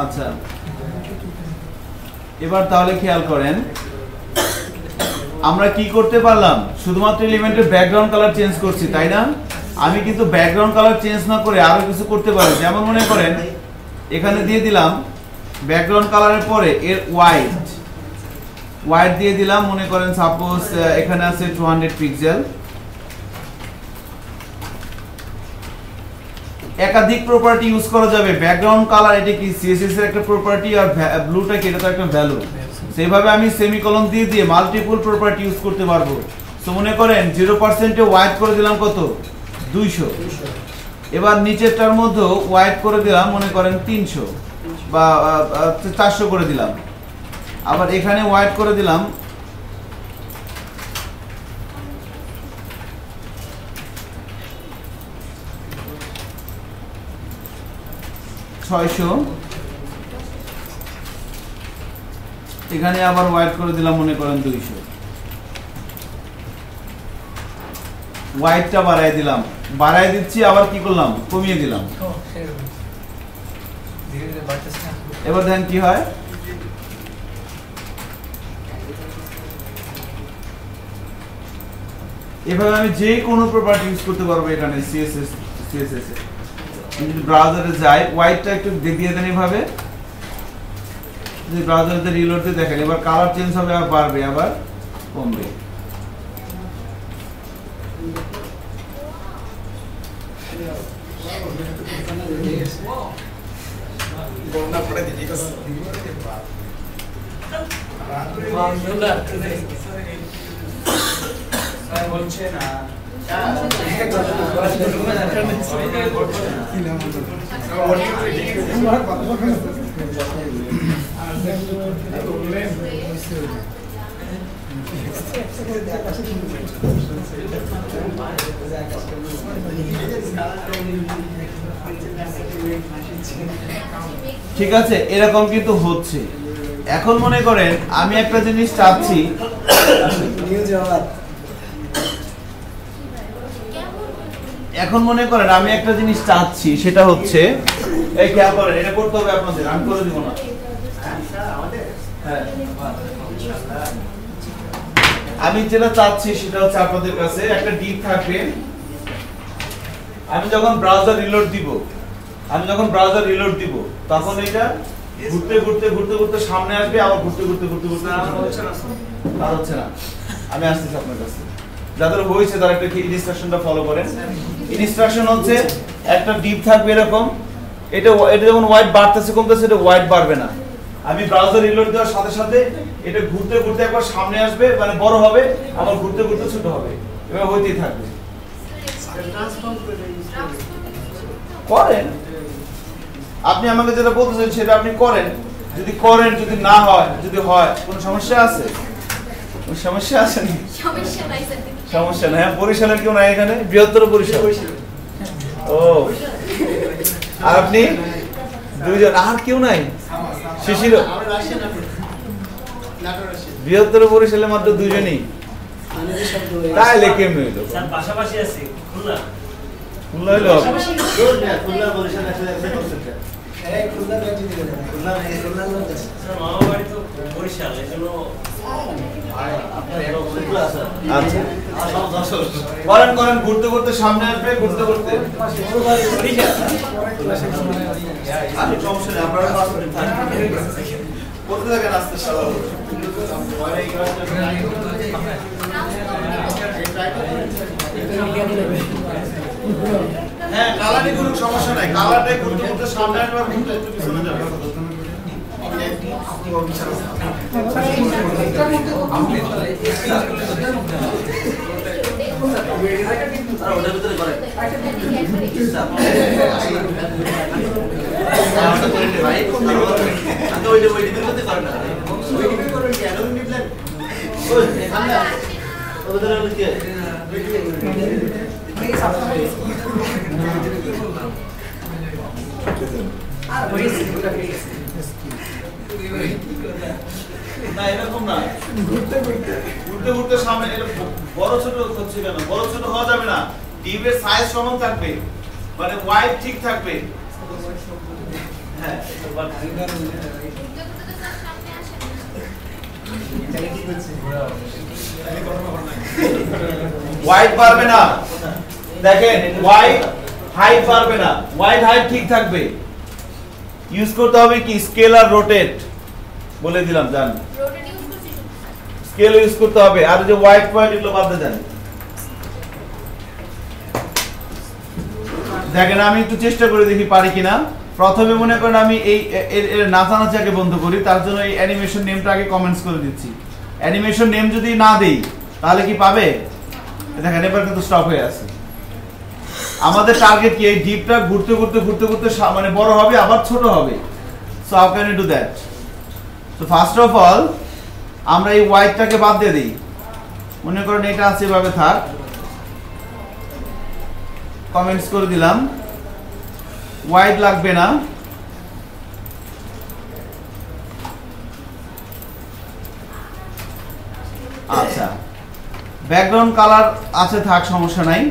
আচ্ছা, এবার তাহলে খেয়াল করেন আমরা কি করতে পারলাম, শুধুমাত্র এলিমেন্টের ব্যাকগ্রাউন্ড কালার চেঞ্জ করছি, তাই না? আমি কিন্তু ব্যাকগ্রাউন্ড কালার চেঞ্জ না করে আরো কিছু করতে পারি। যেমন মনে করেন এখানে দিয়ে দিলাম ব্যাকগ্রাউন্ড কালারের পরে এর হোয়াইট দিয়ে দিলাম, মনে করেন সাপোজ এখানে আছে 200 পিক্সেল। একাধিক প্রপার্টি ইউজ করা যাবে। ব্যাকগ্রাউন্ড কালার এটা কি সিএসএস এর একটা প্রপার্টি, আর ব্লুটা কি এটা তো একটা ভ্যালু। সেইভাবে আমি সেমিকোলন দিয়ে দিয়ে মাল্টিপল প্রপার্টি ইউজ করতে পারবো। সো মনে করেন 0% এ হোয়াইট করে দিলাম কত, 200। এবার নিচেরটার মধ্যে হোয়াইট করে দিলাম মনে করেন 300 বা 400 করে দিলাম। আবার এখানে হোয়াইট করে দিলাম 600, এখানে আবার হোয়াইট করে দিলাম মনে করেন 200। হোয়াইটটা বাড়ায় দিলাম, বাড়ায় দিচ্ছি, আবার কি করলাম কমিয়ে দিলাম। এবার দেখেন কি হয়, এভাবে আমি যে কোনো প্রপার্টি ইউজ করতে পারবো এখানে সিএসএস এ। যদি ব্রাউজারে যাই, হোয়াইটটা একটু দিয়ে দেন এভাবে, যদি ব্রাউজারে রিলোড দিয়ে দেখেন এবার কালার চেঞ্জ হবে, আবার বাড়বে আবার কমবে। বলছে না ঠিক আছে, এরকম কিন্তু হচ্ছে। এখন মনে করেন আমি একটা জিনিস চাচ্ছি, এখন মনে করেন আমি একটা জিনিস চাচ্ছি, সেটা হচ্ছে এই খেয়াল করেন, এটা করতে হবে আপনাদের, আমি করে দিব না। হ্যাঁ, আমি যেটা চাচ্ছি সেটা হচ্ছে আপনাদের কাছে একটা ডিপ থাকবে। আমি যখন ব্রাউজার রিলোড দিব তখন এটা ঘুরতে ঘুরতে ঘুরতে ঘুরতে সামনে আসবে, আবার ঘুরতে ঘুরতে ঘুরতে ঘুরতে আর হচ্ছে না। আমি আসতেছি আপনার কাছে, যাদের হয়েছে তারা একটা ইনস্ট্রাকশনটা ফলো করেন। ইনস্ট্রাকশন হচ্ছে একটা ডিপ থাকবে এরকম, এটা যখন হোয়াইট বাড়তেছে কমতেছে, এটা হোয়াইট বাড়বে না। আমি ব্রাউজার রিলোড দেওয়ার সাথে সাথে এটা ঘুরতে ঘুরতে একবার সামনে আসবে, মানে বড় হবে, আবার ঘুরতে ঘুরতে ছোট হবে, এভাবে হইতেই থাকবে। করেন, আপনি আমাকে যেটা বলতেছেন সেটা আপনি করেন। যদি করেন, যদি না হয়, যদি হয়, কোনো সমস্যা আছে? সমস্যা আছে না? সমস্যা নাই। বরিশালের কেউ নাই এখানে? বৃহত্তর বরিশাল। ও, আর আপনি দুইজন, আর কেউ নাই? শিশির, বৃহত্তর বরিশালে মাত্র দুজনই, তাইলে কেমন হইলো? পাশাপাশি আছে খুলনা, খুলনা হইলো খুলনা বরিশাল একসাথে করতে। করেন ঘুরতে ঘুরতে সামনে আসবে, ঘুরতে ঘুরতে করতে থাকেন আস্তে হ্যাঁ, কালারই কোনো সমস্যা নাই, কালারটাই ঘুরতে ঘুরতে সামনে আসবে, ঘুরতে ঘুরতে পিছনে যাবে। ওটার ভিতরে করে ভাই, ওই না এরকম না, ঘুরতে ঘুরতে সামনে বড় ছোট হচ্ছে কেন? বড় ছোট হওয়া যাবে না, টিউবের সাইজ সমান থাকবে, মানে ওয়াইড ঠিক থাকবে। হ্যাঁ ওয়াইড পারবে না, দেখেন ওয়াইড হাইট পারবে না, ওয়াইড হাইট ঠিক থাকবে। ইউজ করতে হবে কি স্কেল আর রোটেট, বলে দিলাম জান, স্কেল ইউজ করতে হবে। আর যে ওয়াইড পয়েন্ট এগুলো বাদ দেন। দেখেন আমি একটু চেষ্টা করে দেখি পারি কিনা। প্রথমে মনে করেন আমি এই নাচানাচাকে বন্ধ করি, তার জন্য এই অ্যানিমেশন নেমটা আগে কমেন্টস করে দিচ্ছি। অ্যানিমেশন নেম যদি না দেই তাহলে কি পাবে? দেখেন এবার কিন্তু স্টপ হয়ে আছে। আমাদের টার্গেট কি এই ডিপটা ঘুরতে ঘুরতে মানে বড় হবে আবার ছোট হবে। So how can you do that? So first of all আমরা এই ওয়াইডটাকে বাদ দিয়ে দিই, মনে করেন এটা আছে এভাবে থাক, কমেন্টস করে দিলাম, ওয়াইড লাগবে না। আচ্ছা ব্যাকগ্রাউন্ড কালার আছে থাক, সমস্যা নাই।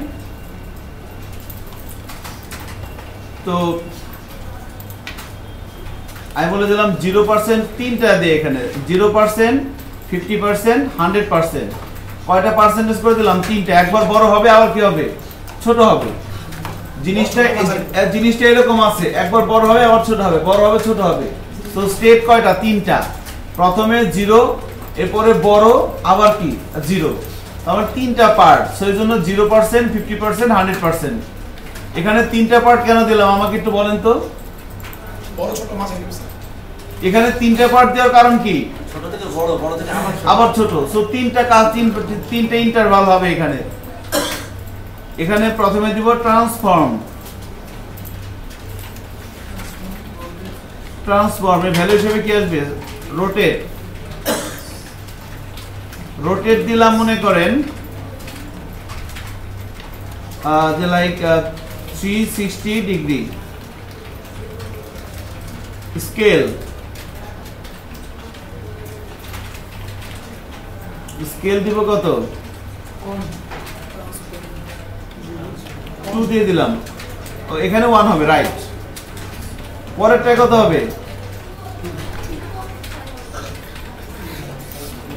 তো আমি বলে দিলাম 0% তিনটা দিয়ে এখানে 0%, 50%, 100%। কয়টা পার্সেন্টেজ করে দিলাম? তিনটা। একবার বড় হবে আবার কি হবে? ছোট হবে। জিনিসটা এরকম আছে, একবার বড় হবে আবার ছোট হবে, বড় হবে ছোট হবে। তো স্টেপ কয়টা? তিনটা। প্রথমে 0, এরপরে বড়, আবার কি 0। আমার তিনটা পার্ট, সেই জন্য 0%, 50%, 100%। এখানে তিনটা পার্ট কেন দিলাম আমাকে একটু বলেন তো? বড় ছোট মাঝারি এখানে তিনটা পার্ট দেওয়ার কারণ কি? ছোট থেকে বড়, বড় থেকে আবার ছোট। সো তিনটা কাজ, তিনটা ইন্টারভাল হবে এখানে। এখানে প্রথমে দিব ট্রান্সফর্ম। ট্রান্সফর্মের ভ্যালু হিসেবে কি আসবে? রোটেট। রোটেট দিলাম মনে করেন যে লাইক 360 ডিগ্রি। স্কেল, স্কেল দিব কত? 2 দিয়ে দিলাম। তো এখানে 1 হবে, রাইট। পরেরটা কত হবে?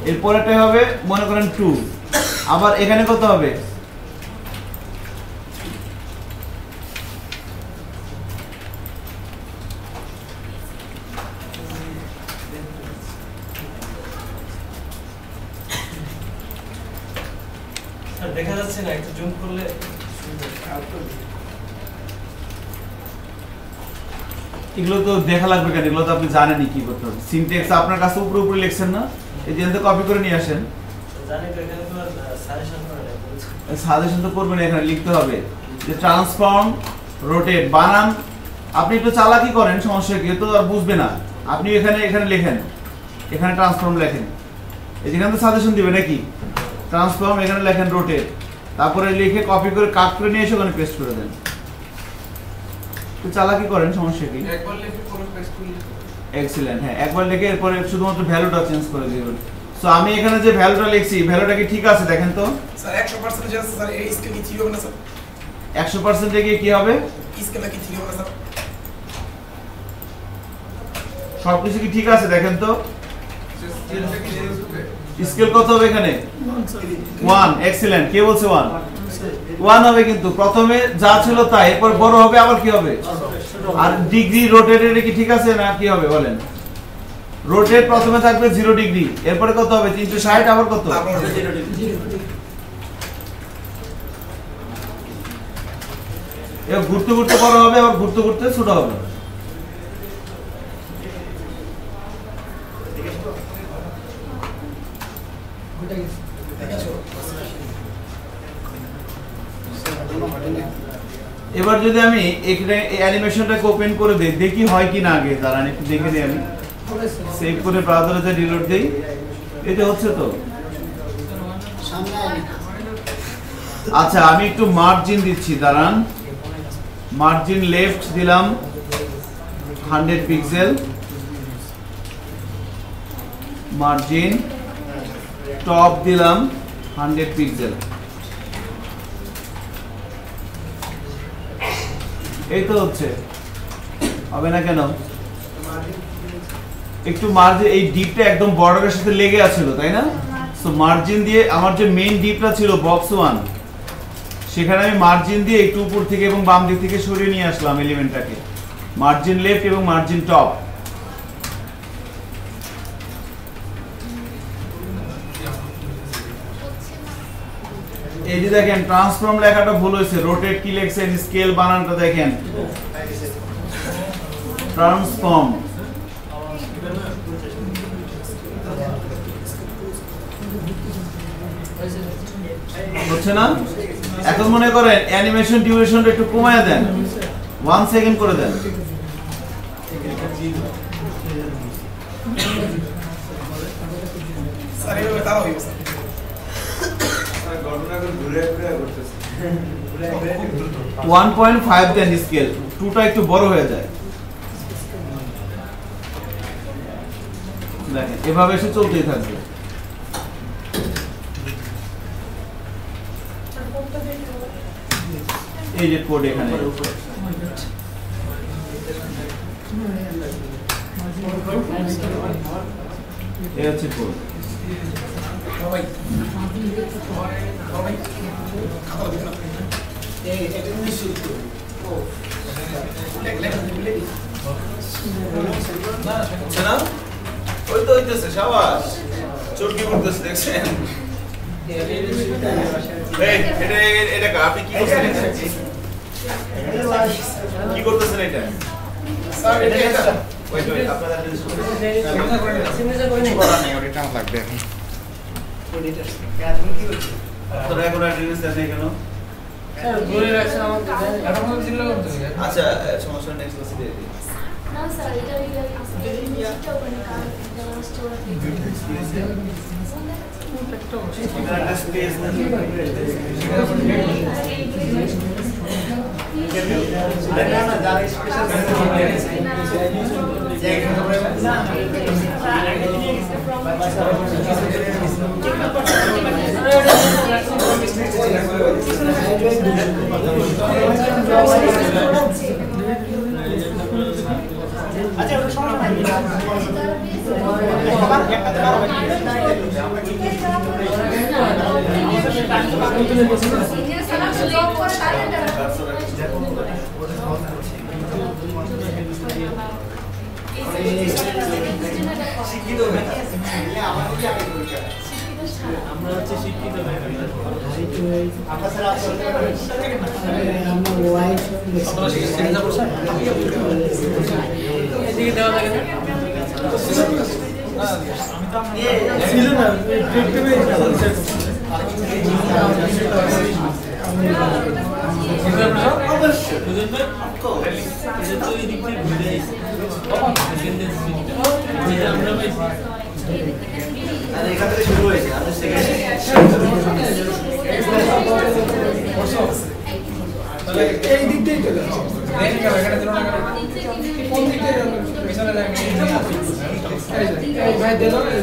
এর পরেরটা হবে মনে করেন 2। আবার এখানে কত হবে? দেখা যাচ্ছে না, একটু জুম করলে। এগুলো তো দেখা লাগবে কেন? এগুলো তো আপনি জানেনই কি করতে হবে। সিনট্যাক্স আপনার কাছে উপরে উপরে লিখছেন না? এই যে কপি করে নিয়ে আসেন। জানি তো, এখানে তো সাজেশন করে না। সাজেশন তো করবেন, এখানে লিখতে হবে যে ট্রান্সফর্ম, রোটেট। বানান আপনি একটু চালাকি করেন, সমস্যা কি? তো আর বুঝবে না। আপনি এখানে লেখেন, এখানে ট্রান্সফর্ম লেখেন। এই যেখানে তো সাজেশন দিবে নাকি? ট্রান্সফর্ম, এখানে লেখেন রোটেট, তারপরে লিখে কপি করে কাট করে নিয়ে এসে ওখানে পেস্ট করে দেন। তো চালাকি করেন, সমস্যা কি? একবার লিখে পরে পেস্ট করলে এক্সিলেন্ট। হ্যাঁ একবার লিখে এরপরে শুধুমাত্র ভ্যালুটা চেঞ্জ করে দিবেন। সো আমি এখানে যে ভ্যালুটা লিখছি, ভ্যালুটা কি ঠিক আছে দেখেন তো? স্যার 100% যে আছে স্যার এই স্কেল কি ঠিক হবে না স্যার? 100% এ গিয়ে কি হবে? স্কেলটা কি ঠিক হবে না স্যার? সবকিছু কি ঠিক আছে দেখেন তো? স্কেল কত হবে এখানে? 1। এক্সিলেন্ট। কে বলছে 1? 1 হবে, কিন্তু প্রথমে যা ছিল তাই, এরপর বড় হবে আবার কি হবে? আর ডিগ্রি রোটেটেড কি ঠিক আছে না কি হবে বলেন? রোটেট প্রথমে থাকবে 0 ডিগ্রি, এরপরে কত হবে? 360, আবার কত? এ ঘুরতে ঘুরতে বড় হবে, আবার ঘুরতে ঘুরতে ছোট হবে। এবার যদি আমি এখানে এই অ্যানিমেশনটাকে ওপেন করে দেই, দেখি হয় কি না। আগে দাঁড়ান একটু দেখে নিই। আমি সেভ করে ব্রাউজারে রিলোড দেই। এটা হচ্ছে তো? আচ্ছা আমি একটু মার্জিন দিচ্ছি, দাঁড়ান। মার্জিন লেফট দিলাম 100 পিক্সেল, মার্জিন টপ দিলাম 100 পিক্সেল। এই তো হচ্ছে, হবে না কেন? একটু মার্জিন, এই ডিপটা একদম বর্ডারের সাথে লেগে আছিল তাই না? সো মার্জিন দিয়ে আমার যে মেইন ডিপটা ছিল বক্স 1, সেখানে আমি মার্জিন দিয়ে একটু উপর থেকে এবং বাম দিক থেকে সরিয়ে নিয়ে আসলাম এলিমেন্টটাকে, মার্জিন লেফট এবং মার্জিন টপ। এই যে দেখেন ট্রান্সফর্ম লেখাটা ভুল হয়েছে, রোটেট কি লেখছেন, স্কেল বানানটা দেখেন, ট্রান্সফর্ম হচ্ছে না। এখন মনে করেন অ্যানিমেশন ডিউরেশনটা একটু কমায় দেন, 1 সেকেন্ড করে দেন। স্যার এইভাবে তারা হইব স্যার। ঘটনা করে ঘুরে ঘুরে করতেছে। 1.5 দেন স্কেল, 2টা একটু বড় হয়ে যায়। দেখেন এভাবে এসে চলতেই থাকবে। এই যে কোড এখানে, এই হচ্ছে কোড। ভাই খাতা দিন না। এই এটা নিশ্চিত তো। ও লেখ হচ্ছে না? ওই তো হইতেছে, শাবাশ। চুটকি করতেছে দেখছেন? এই এটা আপনি কি করতেছেন? কি করতেছেন এটা? স্যার এটা ওয়েট আপনারা সিগনেচার করে নিন। করা নাই, ওটা টাইম লাগবে এখন। তো রেগুলার রিলিজ দেন কেন? স্যার বলে রাখছেন আমাকে এখন জিল্লা করতে হবে। আচ্ছা সমস্যা নেক্সট ক্লাসে দিয়ে দিই। না স্যার এটা এটা ওখানে কাজ যারা স্টোর একটা স্পেস দেন। আচ্ছা ওটা সমস্যা নাই। আমরা হচ্ছে শিক্ষিত এদিকে দেওয়া লাগে না। ছিল না দেখতে এখান থেকে শুরু হয়েছে, আপনি সেকেন্ড এই দিক দিয়ে চলে কোন দিক দিয়ে পেছনে লাগে এই ভাই দিল এই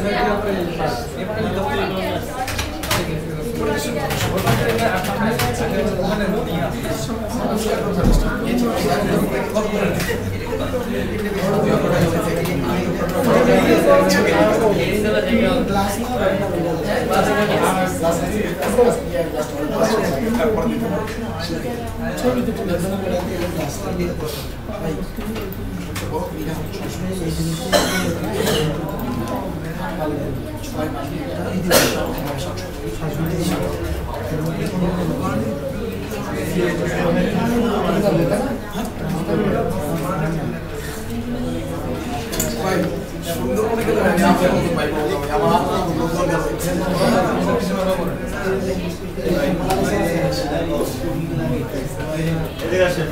ভাই সুন্দর করে গেলে ভাই আমার এদিকে আসেন।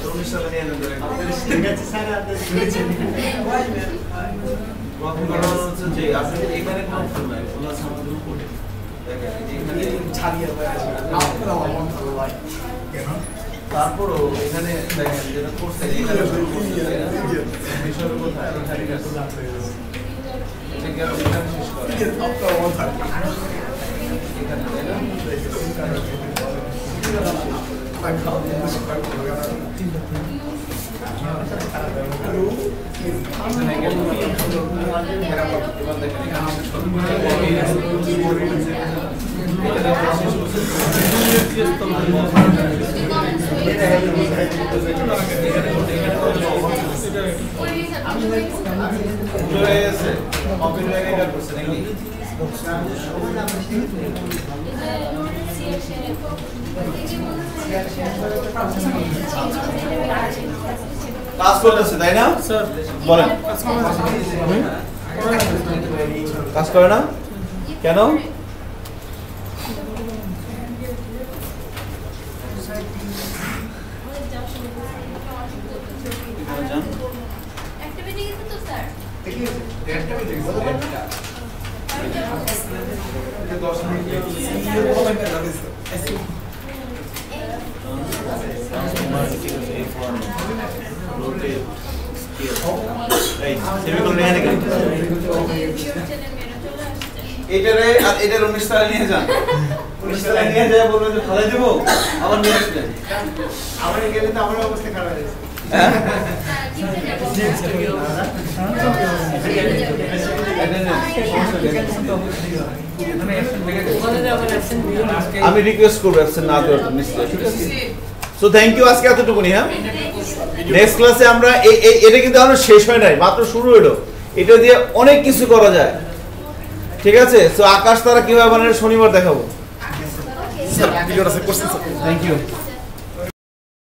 19 সালে নিয়ে নেন ধরে। প্রথম কথা হচ্ছে যে আপনি এখানে কোন ফুল নাই, ফুল আছে আমাদের উপরে। দেখেন এখানে ছাড়িয়ে ভাই আপনারা আমার মন ভালো ভাই কেন তারপরও এখানে দেখেন যেটা করছে এখানে বিষয় কোথায় এখানে গেছে এটা কি আর এখানে শেষ করে এখানে কাজ করতেছে তাই না স্যার বলেন কাজ করে না কেন অ্যাক্টিভিটি আছে তো স্যার এটারে আর এটার 19 তালা নিয়ে যান 19 তালা নিয়ে যায় বলবেন যে ফেলে দেব আবার নিয়ে আসলেন আমার গেলে তো আমার অবস্থা খারাপ হয়ে যাবে হ্যাঁ আমি রিকোয়েস্ট করব অ্যাবসেন্ট না দেওয়ার জন্য ঠিক আছে সো থ্যাংক ইউ আজকে এতটুকুনি হ্যাঁ নেক্সট ক্লাসে আমরা এটা কিন্তু এখনো শেষ হয় নাই মাত্র শুরু হলো এটা দিয়ে অনেক কিছু করা যায় ঠিক আছে সো আকাশ তারা কিভাবে বানানো শনিবার দেখাবো স্যার ভিডিওটা সেভ করছেন থ্যাংক ইউ